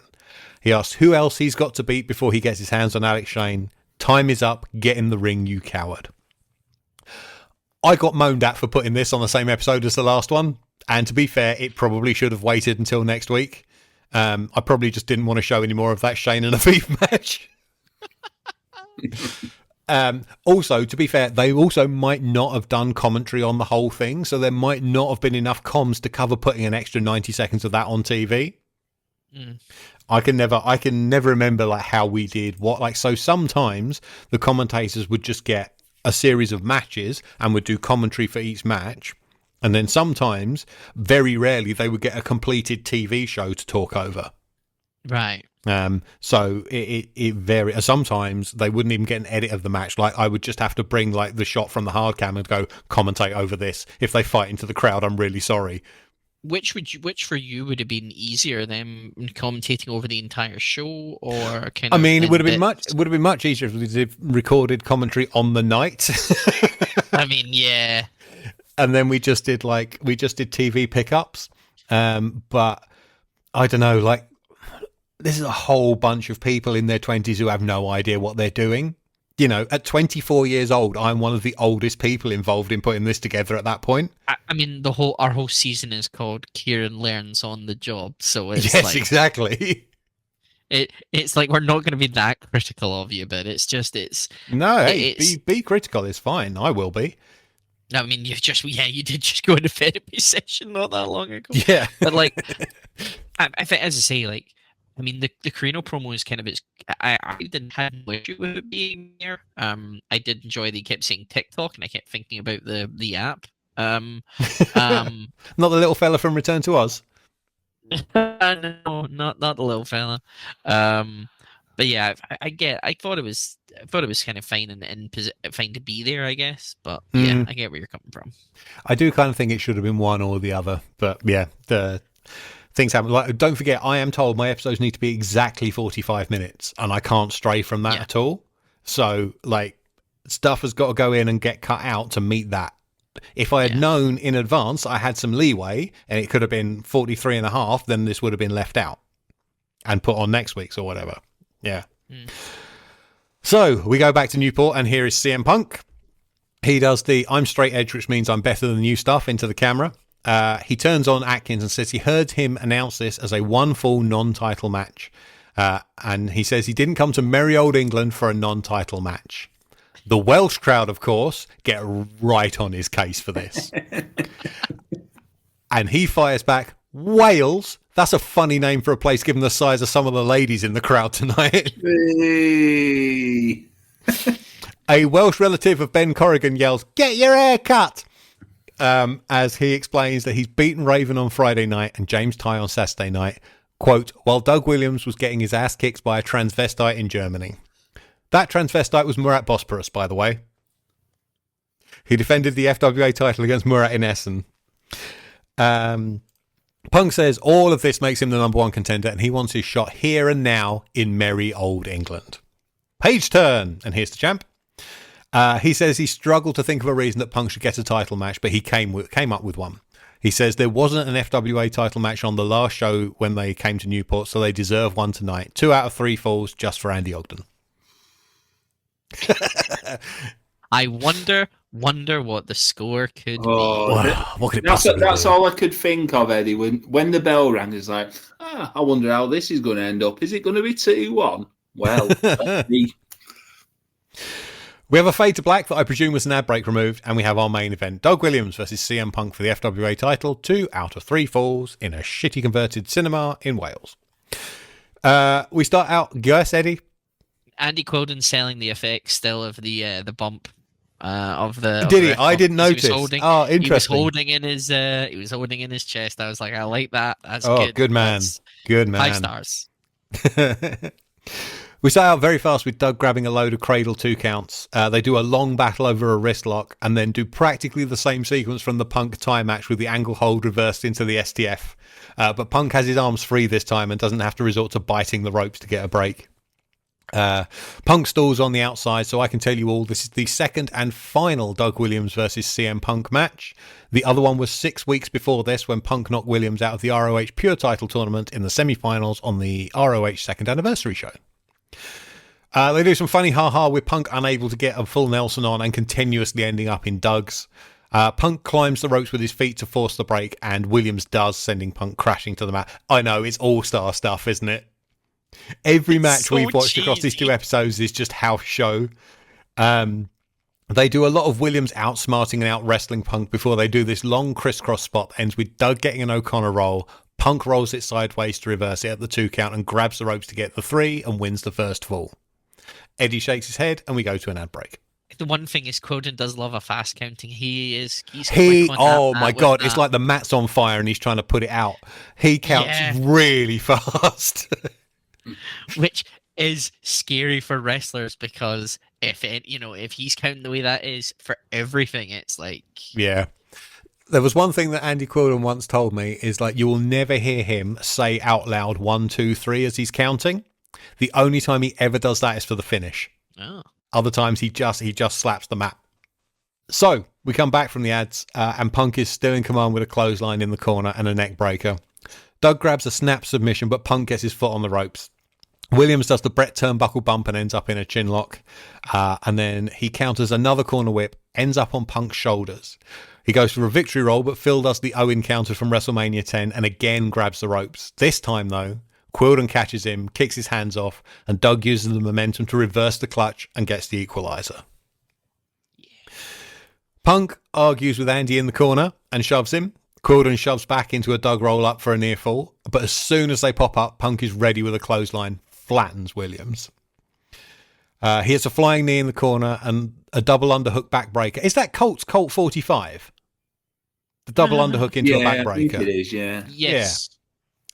[SPEAKER 1] He asks who else he's got to beat before he gets his hands on Alex Shane. Time is up. Get in the ring, you coward. I got moaned at for putting this on the same episode as the last one. And to be fair, it probably should have waited until next week. I probably just didn't want to show any more of that Shane and Aviv match. Also, to be fair, they also might not have done commentary on the whole thing, so there might not have been enough comms to cover putting an extra 90 seconds of that on TV. I can never remember like how we did what, like, so sometimes the commentators would just get a series of matches and would do commentary for each match, and then sometimes, very rarely, they would get a completed TV show to talk over.
[SPEAKER 2] Right.
[SPEAKER 1] So it varies. Sometimes they wouldn't even get an edit of the match. Like I would just have to bring like the shot from the hard cam and go commentate over this. If they fight into the crowd, I'm really sorry.
[SPEAKER 2] which for you would have been easier, them commentating over the entire show, or kind
[SPEAKER 1] I
[SPEAKER 2] of
[SPEAKER 1] mean, it would have been
[SPEAKER 2] in-depth?
[SPEAKER 1] much easier if we did recorded commentary on the night.
[SPEAKER 2] I mean, yeah.
[SPEAKER 1] And then we just did TV pickups. But I don't know, like, this is a whole bunch of people in their 20s who have no idea what they're doing. You know, at 24 years old, I'm one of the oldest people involved in putting this together at that point.
[SPEAKER 2] I mean, our whole season is called Kieran Learns on the Job, so it's
[SPEAKER 1] Yes,
[SPEAKER 2] like
[SPEAKER 1] exactly.
[SPEAKER 2] it's like we're not going to be that critical of you, but it's
[SPEAKER 1] No, hey, be critical. It's fine. I will be.
[SPEAKER 2] I mean, you did just go in a therapy session not that long ago.
[SPEAKER 1] Yeah,
[SPEAKER 2] but like, I think, as I say, like, I mean, the Carino promo is kind of I didn't have no issue with it being there. I did enjoy that he kept saying TikTok, and I kept thinking about the app.
[SPEAKER 1] Not the little fella from Return to Oz.
[SPEAKER 2] No, not the little fella. But yeah, I thought it was kind of fine and fine to be there, I guess. But yeah, I get where you're coming from.
[SPEAKER 1] I do kind of think it should have been one or the other, but yeah, the things happen. Like, don't forget, I am told my episodes need to be exactly 45 minutes, and I can't stray from that at all. So, like, stuff has got to go in and get cut out to meet that. If I had known in advance I had some leeway and it could have been 43 and a half, then this would have been left out and put on next week's or whatever. Yeah. So we go back to Newport, and here is CM Punk. He does the I'm straight edge, which means I'm better than you stuff, into the camera. He turns on Atkins and says he heard him announce this as a one full non-title match. And he says he didn't come to merry old England for a non-title match. The Welsh crowd, of course, get right on his case for this. And he fires back, Wales? That's a funny name for a place given the size of some of the ladies in the crowd tonight.
[SPEAKER 3] Hey.
[SPEAKER 1] A Welsh relative of Ben Corrigan yells, get your hair cut! As he explains that he's beaten Raven on Friday night and James Ty on Saturday night, quote, while Doug Williams was getting his ass kicked by a transvestite in Germany. That transvestite was Murat Bosporus, by the way. He defended the FWA title against Murat in Essen. Punk says all of this makes him the number one contender, and he wants his shot here and now in merry old England. Page turn, and here's the champ. He says he struggled to think of a reason that Punk should get a title match, but he came up with one. He says there wasn't an FWA title match on the last show when they came to Newport, so they deserve one tonight. 2 out of 3 falls just for Andy Ogden.
[SPEAKER 2] I wonder what the score could be.
[SPEAKER 1] What could it possibly
[SPEAKER 3] That's
[SPEAKER 1] be?
[SPEAKER 3] all I could think of, Eddie. When the bell rang, it's like, I wonder how this is going to end up. Is it going to be 2-1? Well,
[SPEAKER 1] we have a fade to black that I presume was an ad break removed, and we have our main event. Doug Williams versus CM Punk for the FWA title. 2 out of 3 falls in a shitty converted cinema in Wales. We start out, guess, Eddie?
[SPEAKER 2] Andy Quilden selling the effects still of the bump of the.
[SPEAKER 1] Did he? I didn't notice. Interesting.
[SPEAKER 2] He was holding in his. He was holding in his chest. I was like, I like that. That's good.
[SPEAKER 1] Good man. Good man.
[SPEAKER 2] 5 stars.
[SPEAKER 1] We start out very fast with Doug grabbing a load of cradle 2 counts. They do a long battle over a wrist lock, and then do practically the same sequence from the Punk tie match with the angle hold reversed into the STF. But Punk has his arms free this time and doesn't have to resort to biting the ropes to get a break. Punk stalls on the outside, so I can tell you all this is the second and final Doug Williams versus CM Punk match. The other one was 6 weeks before this, when Punk knocked Williams out of the ROH Pure Title tournament in the semi-finals on the ROH second anniversary show. They do some funny ha-ha with Punk unable to get a full Nelson on and continuously ending up in Doug's. Punk climbs the ropes with his feet to force the break, and Williams does, sending Punk crashing to the mat. I know, it's all-star stuff, isn't it? Every match we've watched across these 2 episodes is just house show. They do a lot of Williams outsmarting and out-wrestling Punk before they do this long crisscross spot that ends with Doug getting an O'Connor roll. Punk rolls it sideways to reverse it at the 2 count and grabs the ropes to get the 3 and wins the first fall. Eddie shakes his head and we go to an ad break.
[SPEAKER 2] The one thing is, Quilden does love a fast counting. He's
[SPEAKER 1] oh my god, it's like the mat's on fire and he's trying to put it out. He counts really fast.
[SPEAKER 2] Which is scary for wrestlers, because if he's counting the way that is for everything, it's like,
[SPEAKER 1] yeah. There was one thing that Andy Quilden once told me is like, you will never hear him say out loud 1, 2, 3 as he's counting. The only time he ever does that is for the finish.
[SPEAKER 2] Oh.
[SPEAKER 1] Other times he just slaps the mat. So we come back from the ads, and Punk is still in command with a clothesline in the corner and a neck breaker. Doug grabs a snap submission, but Punk gets his foot on the ropes. Williams does the Brett turnbuckle bump and ends up in a chin lock. And then he counters another corner whip, ends up on Punk's shoulders. He goes for a victory roll, but Phil does the Owen counter from WrestleMania 10 and again grabs the ropes. This time, though, Quilden catches him, kicks his hands off, and Doug uses the momentum to reverse the clutch and gets the equalizer. Yeah. Punk argues with Andy in the corner and shoves him. Quilden shoves back into a Doug roll-up for a near fall, but as soon as they pop up, Punk is ready with a clothesline, flattens Williams. He hits a flying knee in the corner and a double underhook backbreaker. Is that Colt 45? The double underhook into a backbreaker.
[SPEAKER 3] I think it is, yeah.
[SPEAKER 2] Yes.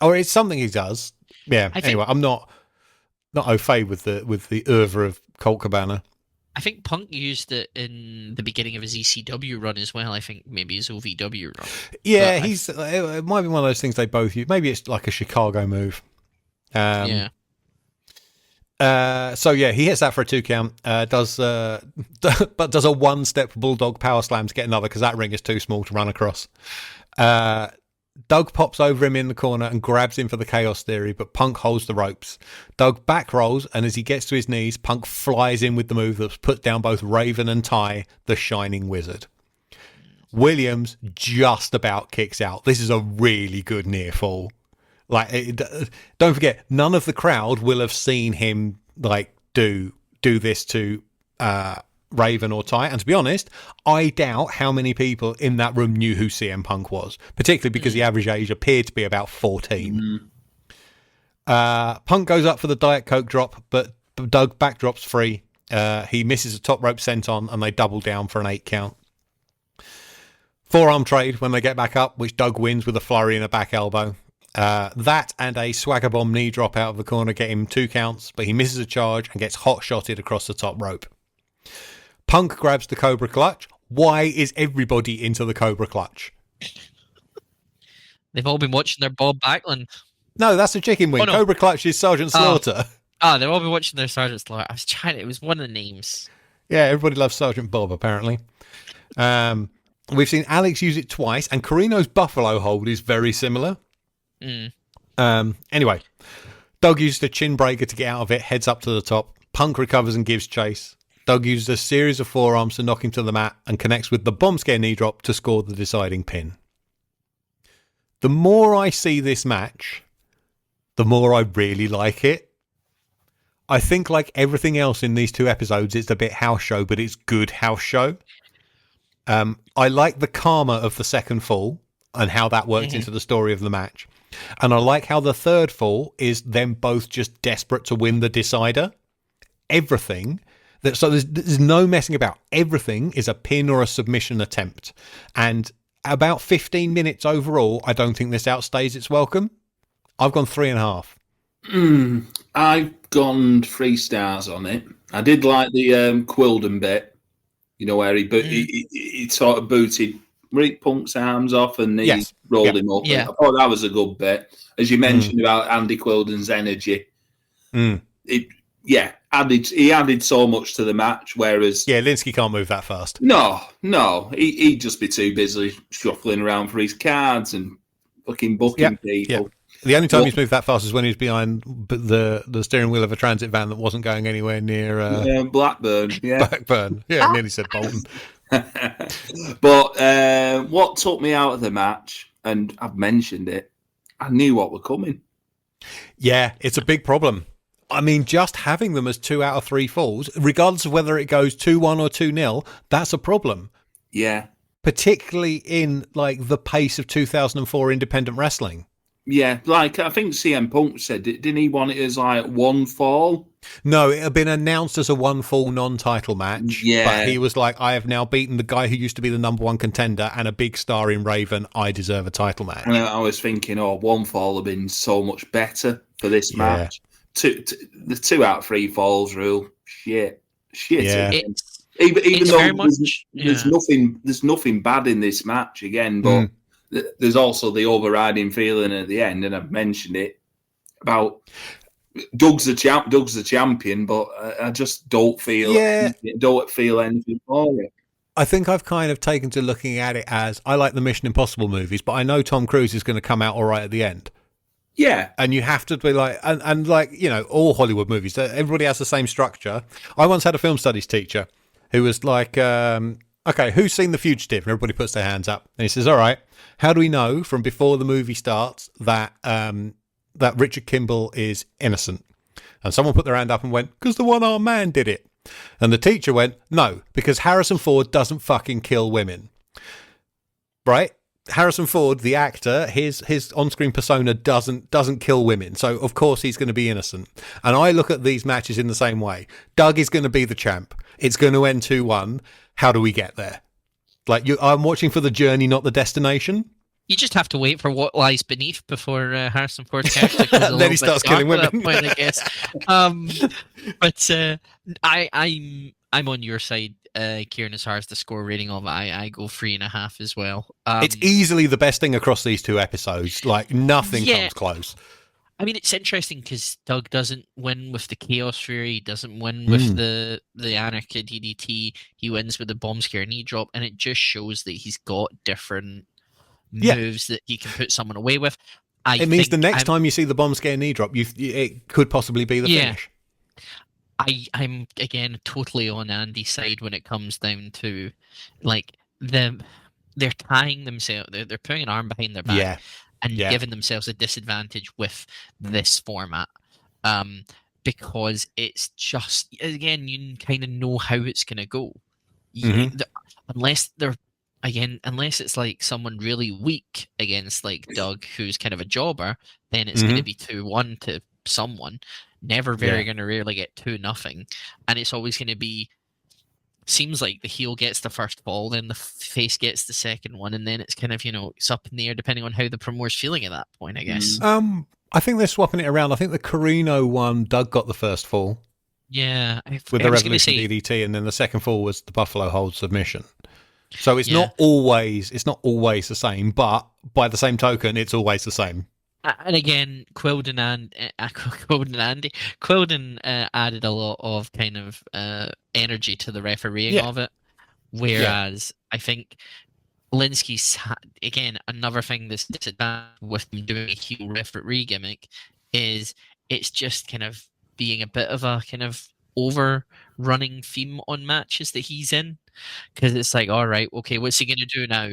[SPEAKER 1] Yeah. Or it's something he does. Yeah. Anyway, I'm not au fait with the oeuvre of Colt Cabana.
[SPEAKER 2] I think Punk used it in the beginning of his ECW run as well. I think maybe his OVW run.
[SPEAKER 1] Yeah, it might be one of those things they both use. Maybe it's like a Chicago move.
[SPEAKER 2] Yeah.
[SPEAKER 1] So yeah, he hits that for a 2 count. But does a 1-step bulldog power slam to get another because that ring is too small to run across. Doug pops over him in the corner and grabs him for the Chaos Theory, but Punk holds the ropes. Doug back rolls, and as he gets to his knees, Punk flies in with the move that's put down both Raven and Ty, the Shining Wizard. Williams just about kicks out. This is a really good near fall. Like, don't forget, none of the crowd will have seen him like do this to Raven or Ty. And to be honest, I doubt how many people in that room knew who CM Punk was, particularly because the average age appeared to be about 14. Punk goes up for the Diet Coke drop, but Doug backdrops free. He misses a top rope senton, and they double down for an 8 count. Forearm trade when they get back up, which Doug wins with a flurry and a back elbow. That and a swagger bomb knee drop out of the corner get him 2 counts, but he misses a charge and gets hot shotted across the top rope. Punk grabs the Cobra Clutch. Why is everybody into the Cobra Clutch?
[SPEAKER 2] They've all been watching their Bob Backlund.
[SPEAKER 1] No, that's a chicken wing.
[SPEAKER 2] Oh, no.
[SPEAKER 1] Cobra Clutch is Sergeant Slaughter.
[SPEAKER 2] They've all been watching their Sergeant Slaughter. I was trying it was one of the names.
[SPEAKER 1] Yeah, everybody loves Sergeant Bob, apparently. We've seen Alex use it twice, and Carino's Buffalo hold is very similar. Anyway, Doug uses a chin breaker to get out of it, heads up to the top. Punk recovers and gives chase. Doug uses a series of forearms to knock him to the mat and connects with the bomb scare knee drop to score the deciding pin. The more I see this match, the more I really like it. I think like everything else in these 2 episodes, it's a bit house show, but it's good house show. I like the karma of the second fall and how that worked into the story of the match. And I like how the third fall is them both just desperate to win the decider. Everything. So there's no messing about. Everything is a pin or a submission attempt. And about 15 minutes overall, I don't think this outstays its welcome. I've gone 3.5.
[SPEAKER 3] I've gone 3 stars on it. I did like the Quilden bit, where he sort of booted Rick Punk's arms off and he rolled him up.
[SPEAKER 2] Yeah.
[SPEAKER 3] I thought that was a good bit. As you mentioned about Andy Quilden's energy. He added so much to the match, whereas...
[SPEAKER 1] Yeah, Linsky can't move that fast.
[SPEAKER 3] No. He'd just be too busy shuffling around for his cards and fucking booking people.
[SPEAKER 1] Yep. The only time he's moved that fast is when he was behind the steering wheel of a transit van that wasn't going anywhere near...
[SPEAKER 3] Blackburn, yeah.
[SPEAKER 1] Blackburn. Yeah, I nearly said Bolton.
[SPEAKER 3] But what took me out of the match, and I've mentioned it, I knew what were coming.
[SPEAKER 1] Yeah, it's a big problem. I mean, just having them as 2 out of 3 falls, regardless of whether it goes 2-1 or 2-0, that's a problem.
[SPEAKER 3] Yeah.
[SPEAKER 1] Particularly in, like, the pace of 2004 independent wrestling.
[SPEAKER 3] Yeah, like, I think CM Punk said, didn't he want it as, like, 1 fall?
[SPEAKER 1] No, it had been announced as a 1 fall non-title match.
[SPEAKER 3] Yeah.
[SPEAKER 1] But he was like, I have now beaten the guy who used to be the number 1 contender and a big star in Raven. I deserve a title match.
[SPEAKER 3] And I was thinking, 1 fall would have been so much better for this match. The 2 out of 3 falls rule. Shit.
[SPEAKER 1] Yeah.
[SPEAKER 3] Even
[SPEAKER 2] It's
[SPEAKER 3] though
[SPEAKER 2] very much,
[SPEAKER 3] there's nothing bad in this match again, but there's also the overriding feeling at the end, and I've mentioned it about Doug's the champion, but I just don't feel anything for it.
[SPEAKER 1] I think I've kind of taken to looking at it as I like the Mission Impossible movies, but I know Tom Cruise is going to come out all right at the end.
[SPEAKER 3] Yeah.
[SPEAKER 1] And you have to be like, and like, you know, all Hollywood movies, everybody has the same structure. I once had a film studies teacher who was like, okay, who's seen The Fugitive? And everybody puts their hands up. And he says, all right, how do we know from before the movie starts that that Richard Kimball is innocent? And someone put their hand up and went, because the one-armed man did it. And the teacher went, no, because Harrison Ford doesn't fucking kill women. Right? Harrison Ford, the actor, his on-screen persona doesn't kill women. So, of course, he's going to be innocent. And I look at these matches in the same way. Doug is going to be the champ. It's going to end 2-1. How do we get there? Like, I'm watching for the journey, not the destination.
[SPEAKER 2] You just have to wait for what lies beneath before Harrison Ford actually goes a
[SPEAKER 1] then he starts killing women.
[SPEAKER 2] At that point, I guess. But I'm on your side, Kieran, as far as the score rating of it. I go 3.5 as well.
[SPEAKER 1] It's easily the best thing across these two episodes. Like, nothing comes close.
[SPEAKER 2] I mean, it's interesting because Doug doesn't win with the Chaos Fury, he doesn't win with the Anarcha DDT, he wins with the Bomb Scare knee drop, and it just shows that he's got different moves that he can put someone away with. It
[SPEAKER 1] means the next time you see the Bomb Scare knee drop, it could possibly be the finish.
[SPEAKER 2] I'm again totally on Andy's side when it comes down to like they're tying themselves, they're putting an arm behind their back and giving themselves a disadvantage with this format, because it's just, again, you kind of know how it's going to go, unless it's like someone really weak against like Doug, who's kind of a jobber, then it's going to be 2-1 to someone. Never going to really get 2-0, and it's always going to be. Seems like the heel gets the first fall, then the face gets the second one, and then it's kind of, it's up in the air depending on how the promoter's feeling at that point, I guess.
[SPEAKER 1] I think they're swapping it around. I think the Carino one, Doug got the first fall.
[SPEAKER 2] Yeah,
[SPEAKER 1] with the Revolution DDT, and then the second fall was the Buffalo Hold submission. So it's not always the same, but by the same token, it's always the same.
[SPEAKER 2] And again, Quilden added a lot of kind of energy to the refereeing of it, whereas I think Linsky's, again, another thing that's disadvantaged with him doing a heel referee gimmick is it's just kind of being a bit of a kind of overrunning theme on matches that he's in, because it's like, all right, okay, what's he going to do now?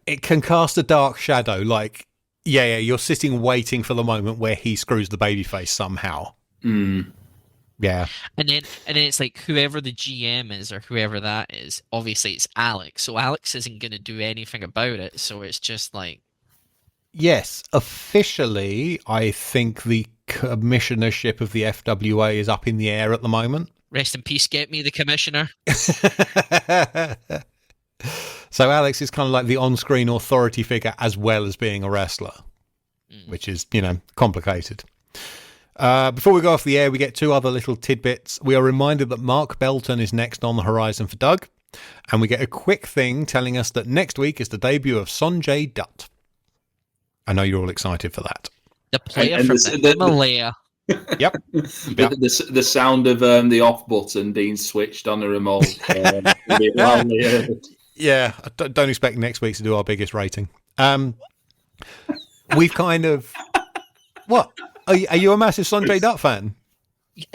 [SPEAKER 2] It
[SPEAKER 1] can cast a dark shadow, like. Yeah, you're sitting waiting for the moment where he screws the babyface somehow. Yeah.
[SPEAKER 2] And then it's like whoever the GM is or whoever that is, obviously it's Alex. So Alex isn't going to do anything about it. So it's just like...
[SPEAKER 1] Yes, officially, I think the commissionership of the FWA is up in the air at the moment.
[SPEAKER 2] Rest in peace, get me the commissioner.
[SPEAKER 1] So Alex is kind of like the on-screen authority figure as well as being a wrestler, which is, complicated. Before we go off the air, we get two other little tidbits. We are reminded that Mark Belton is next on the horizon for Doug, and we get a quick thing telling us that next week is the debut of Sonjay Dutt. I know you're all excited for that.
[SPEAKER 2] The player from the Himalaya.
[SPEAKER 1] Yep.
[SPEAKER 3] The sound of the off button being switched on the remote.
[SPEAKER 1] Yeah, I don't expect next week to do our biggest rating. We've kind of... What? Are you a massive Sonjay Dutt fan?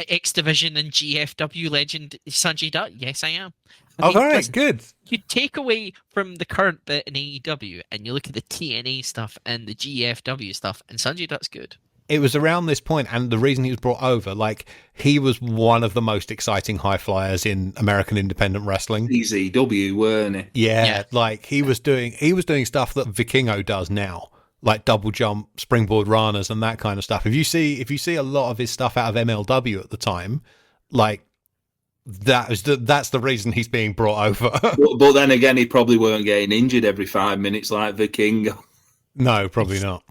[SPEAKER 2] X Division and GFW legend Sonjay Dutt? Yes, I am.
[SPEAKER 1] All right, good.
[SPEAKER 2] You take away from the current bit in AEW and you look at the TNA stuff and the GFW stuff, and Sonjay Dutt's good.
[SPEAKER 1] It was around this point, and the reason he was brought over, like, he was one of the most exciting high flyers in American independent wrestling.
[SPEAKER 3] EZW, weren't he?
[SPEAKER 1] Yeah, like he was doing stuff that Vikingo does now, like double jump, springboard ranas, and that kind of stuff. If you see a lot of his stuff out of MLW at the time, like that's the reason he's being brought over.
[SPEAKER 3] but then again, he probably weren't getting injured every 5 minutes like Vikingo.
[SPEAKER 1] No, probably not.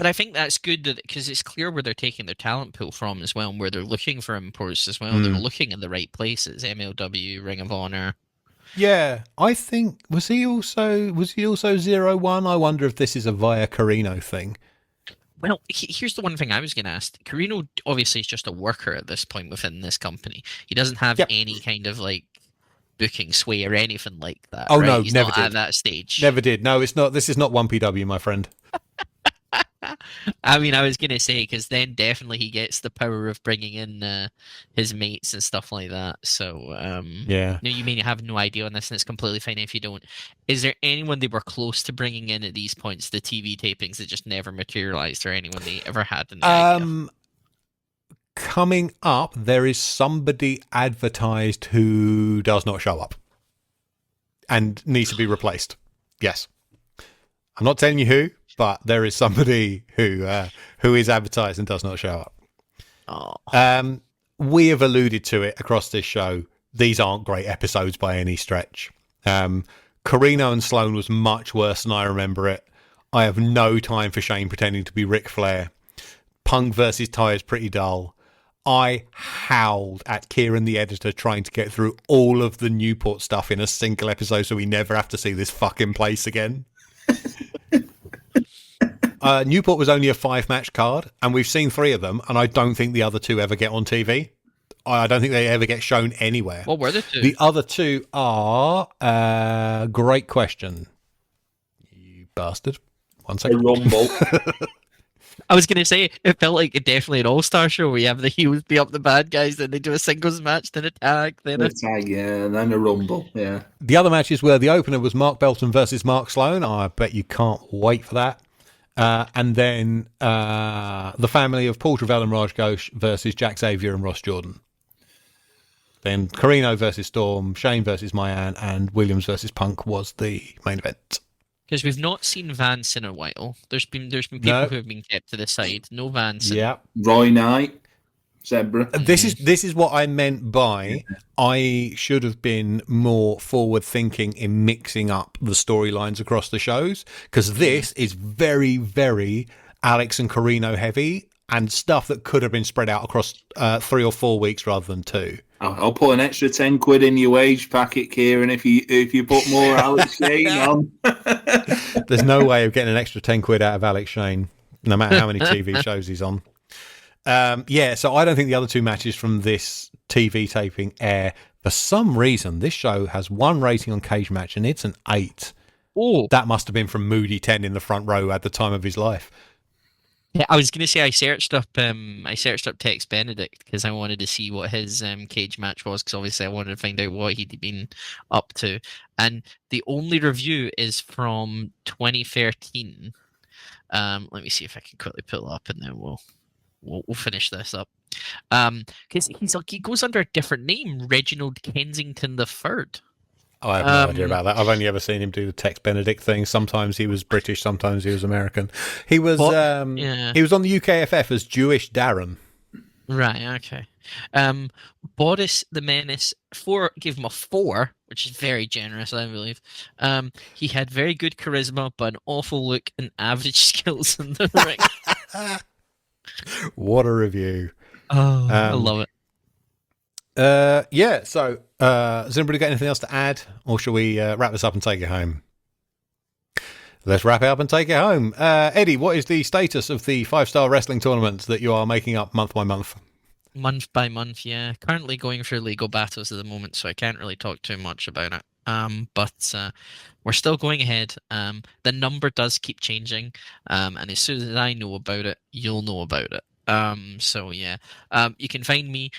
[SPEAKER 2] But I think that's good because it's clear where they're taking their talent pool from as well, and where they're looking for imports as well. They're looking in the right places: MLW, Ring of Honor.
[SPEAKER 1] Yeah, I think was he also 01? I wonder if this is a via Carino thing.
[SPEAKER 2] Well, here's the one thing I was going to ask. Carino obviously is just a worker at this point within this company. He doesn't have any kind of like booking sway or anything like that.
[SPEAKER 1] Oh
[SPEAKER 2] right?
[SPEAKER 1] no,
[SPEAKER 2] He's
[SPEAKER 1] never
[SPEAKER 2] not
[SPEAKER 1] did.
[SPEAKER 2] at that stage.
[SPEAKER 1] Never did. No, it's not. This is not 1PW, my friend.
[SPEAKER 2] I mean, I was gonna say because then definitely he gets the power of bringing in his mates and stuff like that. So
[SPEAKER 1] Yeah.
[SPEAKER 2] no, you may have no idea on this, and it's completely fine if you don't. Is there anyone they were close to bringing in at these points? The TV tapings that just never materialized, or anyone they ever had an idea?
[SPEAKER 1] Coming up, there is somebody advertised who does not show up and needs to be replaced. Yes, I'm not telling you who, but there is somebody who is advertised and does not show up.
[SPEAKER 2] Oh.
[SPEAKER 1] We have alluded to it across this show. These aren't great episodes by any stretch. Carino and Sloan was much worse than I remember it. I have no time for Shane pretending to be Ric Flair. Punk versus Ty is pretty dull. I howled at Kieran, the editor, trying to get through all of the Newport stuff in a single episode so we never have to see this fucking place again. Newport was only a 5-match card, and we've seen 3 of them, and I don't think the other 2 ever get on TV. I don't think they ever get shown anywhere.
[SPEAKER 2] What were the 2?
[SPEAKER 1] The other 2 are... great question. You bastard. One second.
[SPEAKER 3] A Rumble.
[SPEAKER 2] I was gonna say it felt like definitely an all-star show where you have the heels beat up the bad guys, then they do a singles match, then a tag, then
[SPEAKER 3] a tag, yeah, and then a Rumble, yeah.
[SPEAKER 1] The other matches were the opener was Mark Belton versus Mark Sloan. I bet you can't wait for that. And then the family of Paul Travell and Raj Ghosh versus Jack Xavier and Ross Jordan. Then Carino versus Storm, Shane versus Mayan, and Williams versus Punk was the main event.
[SPEAKER 2] Because we've not seen Vance in a while. There's been people who have been kept to the side. No Vance.
[SPEAKER 1] Yeah.
[SPEAKER 3] Roy Knight, Zebra.
[SPEAKER 1] This is what I meant by I should have been more forward thinking in mixing up the storylines across the shows, because this is very, very Alex and Carino heavy and stuff that could have been spread out across 3 or 4 weeks rather than 2.
[SPEAKER 3] I'll put an extra 10 quid in your wage packet, Kieran, if you put more Alex Shane on.
[SPEAKER 1] There's no way of getting an extra 10 quid out of Alex Shane, no matter how many TV shows he's on. So I don't think the other 2 matches from this TV taping air. For some reason, this show has 1 rating on Cage Match, and it's an 8.
[SPEAKER 2] Oh,
[SPEAKER 1] that must have been from Moody 10 in the front row at the time of his life.
[SPEAKER 2] Yeah, I was gonna say I searched up Tex Benedict because I wanted to see what his cage match was, because obviously I wanted to find out what he'd been up to, and the only review is from 2013. Let me see if I can quickly pull it up, and then we'll finish this up. Because he goes under a different name, Reginald Kensington III.
[SPEAKER 1] I have no idea about that. I've only ever seen him do the Tex Benedict thing. Sometimes he was British, sometimes he was American. He was he was on the UKFF as Jewish Darren.
[SPEAKER 2] Right, okay. Boris the Menace gave him a 4, which is very generous, I believe. He had very good charisma, but an awful look and average skills in the ring.
[SPEAKER 1] What a review.
[SPEAKER 2] Oh, I love it.
[SPEAKER 1] So has anybody got anything else to add, or shall we wrap this up and take it home? Let's wrap it up and take it home. Eddie, what is the status of the 5-star wrestling tournaments that you are making up month by month?
[SPEAKER 2] Month by month, yeah. Currently going through legal battles at the moment, so I can't really talk too much about it. But we're still going ahead. The number does keep changing, and as soon as I know about it, you'll know about it. You can find me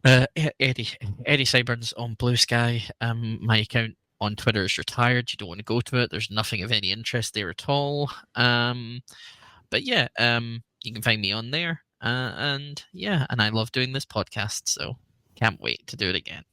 [SPEAKER 2] Eddie Cyburns on Blue Sky. My account on Twitter is retired. You don't want to go to it. There's nothing of any interest there at all. You can find me on there. And I love doing this podcast, so can't wait to do it again.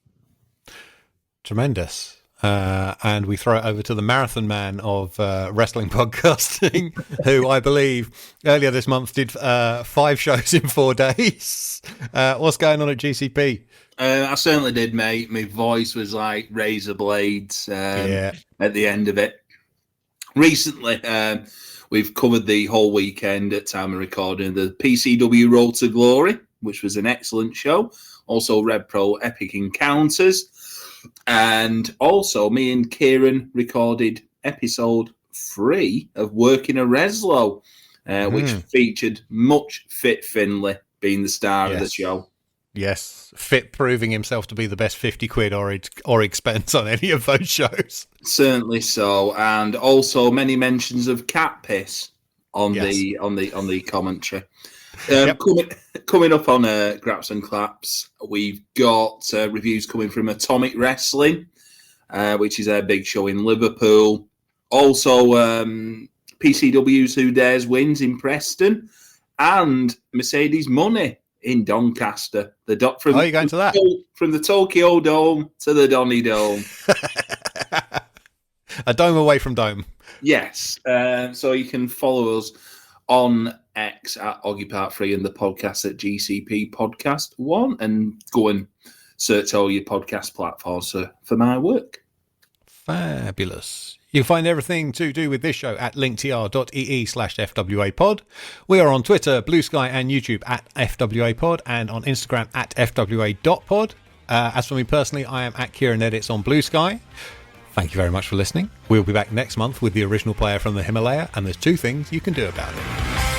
[SPEAKER 1] Tremendous. And we throw it over to the marathon man of wrestling podcasting, who I believe earlier this month did 5 shows in 4 days. What's going on at GCP?
[SPEAKER 3] I certainly did, mate. My voice was like razor blades at the end of it. Recently, We've covered the whole weekend at time of recording the PCW Road to Glory, which was an excellent show. Also, Red Pro Epic Encounters. And also, me and Kieran recorded episode 3 of Working a Reslow, which featured Much Fit Finlay being the star of the show.
[SPEAKER 1] Yes, Fit proving himself to be the best 50 quid or expense on any of those shows.
[SPEAKER 3] Certainly so, and also many mentions of cat piss on the commentary. Coming up on Graps and Claps, we've got reviews coming from Atomic Wrestling, which is a big show in Liverpool. Also, PCW's Who Dares Wins in Preston, and Mercedes Money in Doncaster.
[SPEAKER 1] Are you going to that?
[SPEAKER 3] From the Tokyo Dome to the Donny Dome.
[SPEAKER 1] A dome away from dome.
[SPEAKER 3] Yes. So you can follow us on X at Oggy Part 3 and the podcast at GCP Podcast 1, and go and search all your podcast platforms for my work.
[SPEAKER 1] Fabulous. You'll find everything to do with this show at linktr.ee/FWApod. We are on Twitter, Blue Sky and YouTube at FWApod, and on Instagram at FWA.pod. As for me personally, I am at Kieran Edits on Blue Sky. Thank you very much for listening. We'll be back next month with the original player from the Himalaya, and there's 2 things you can do about it.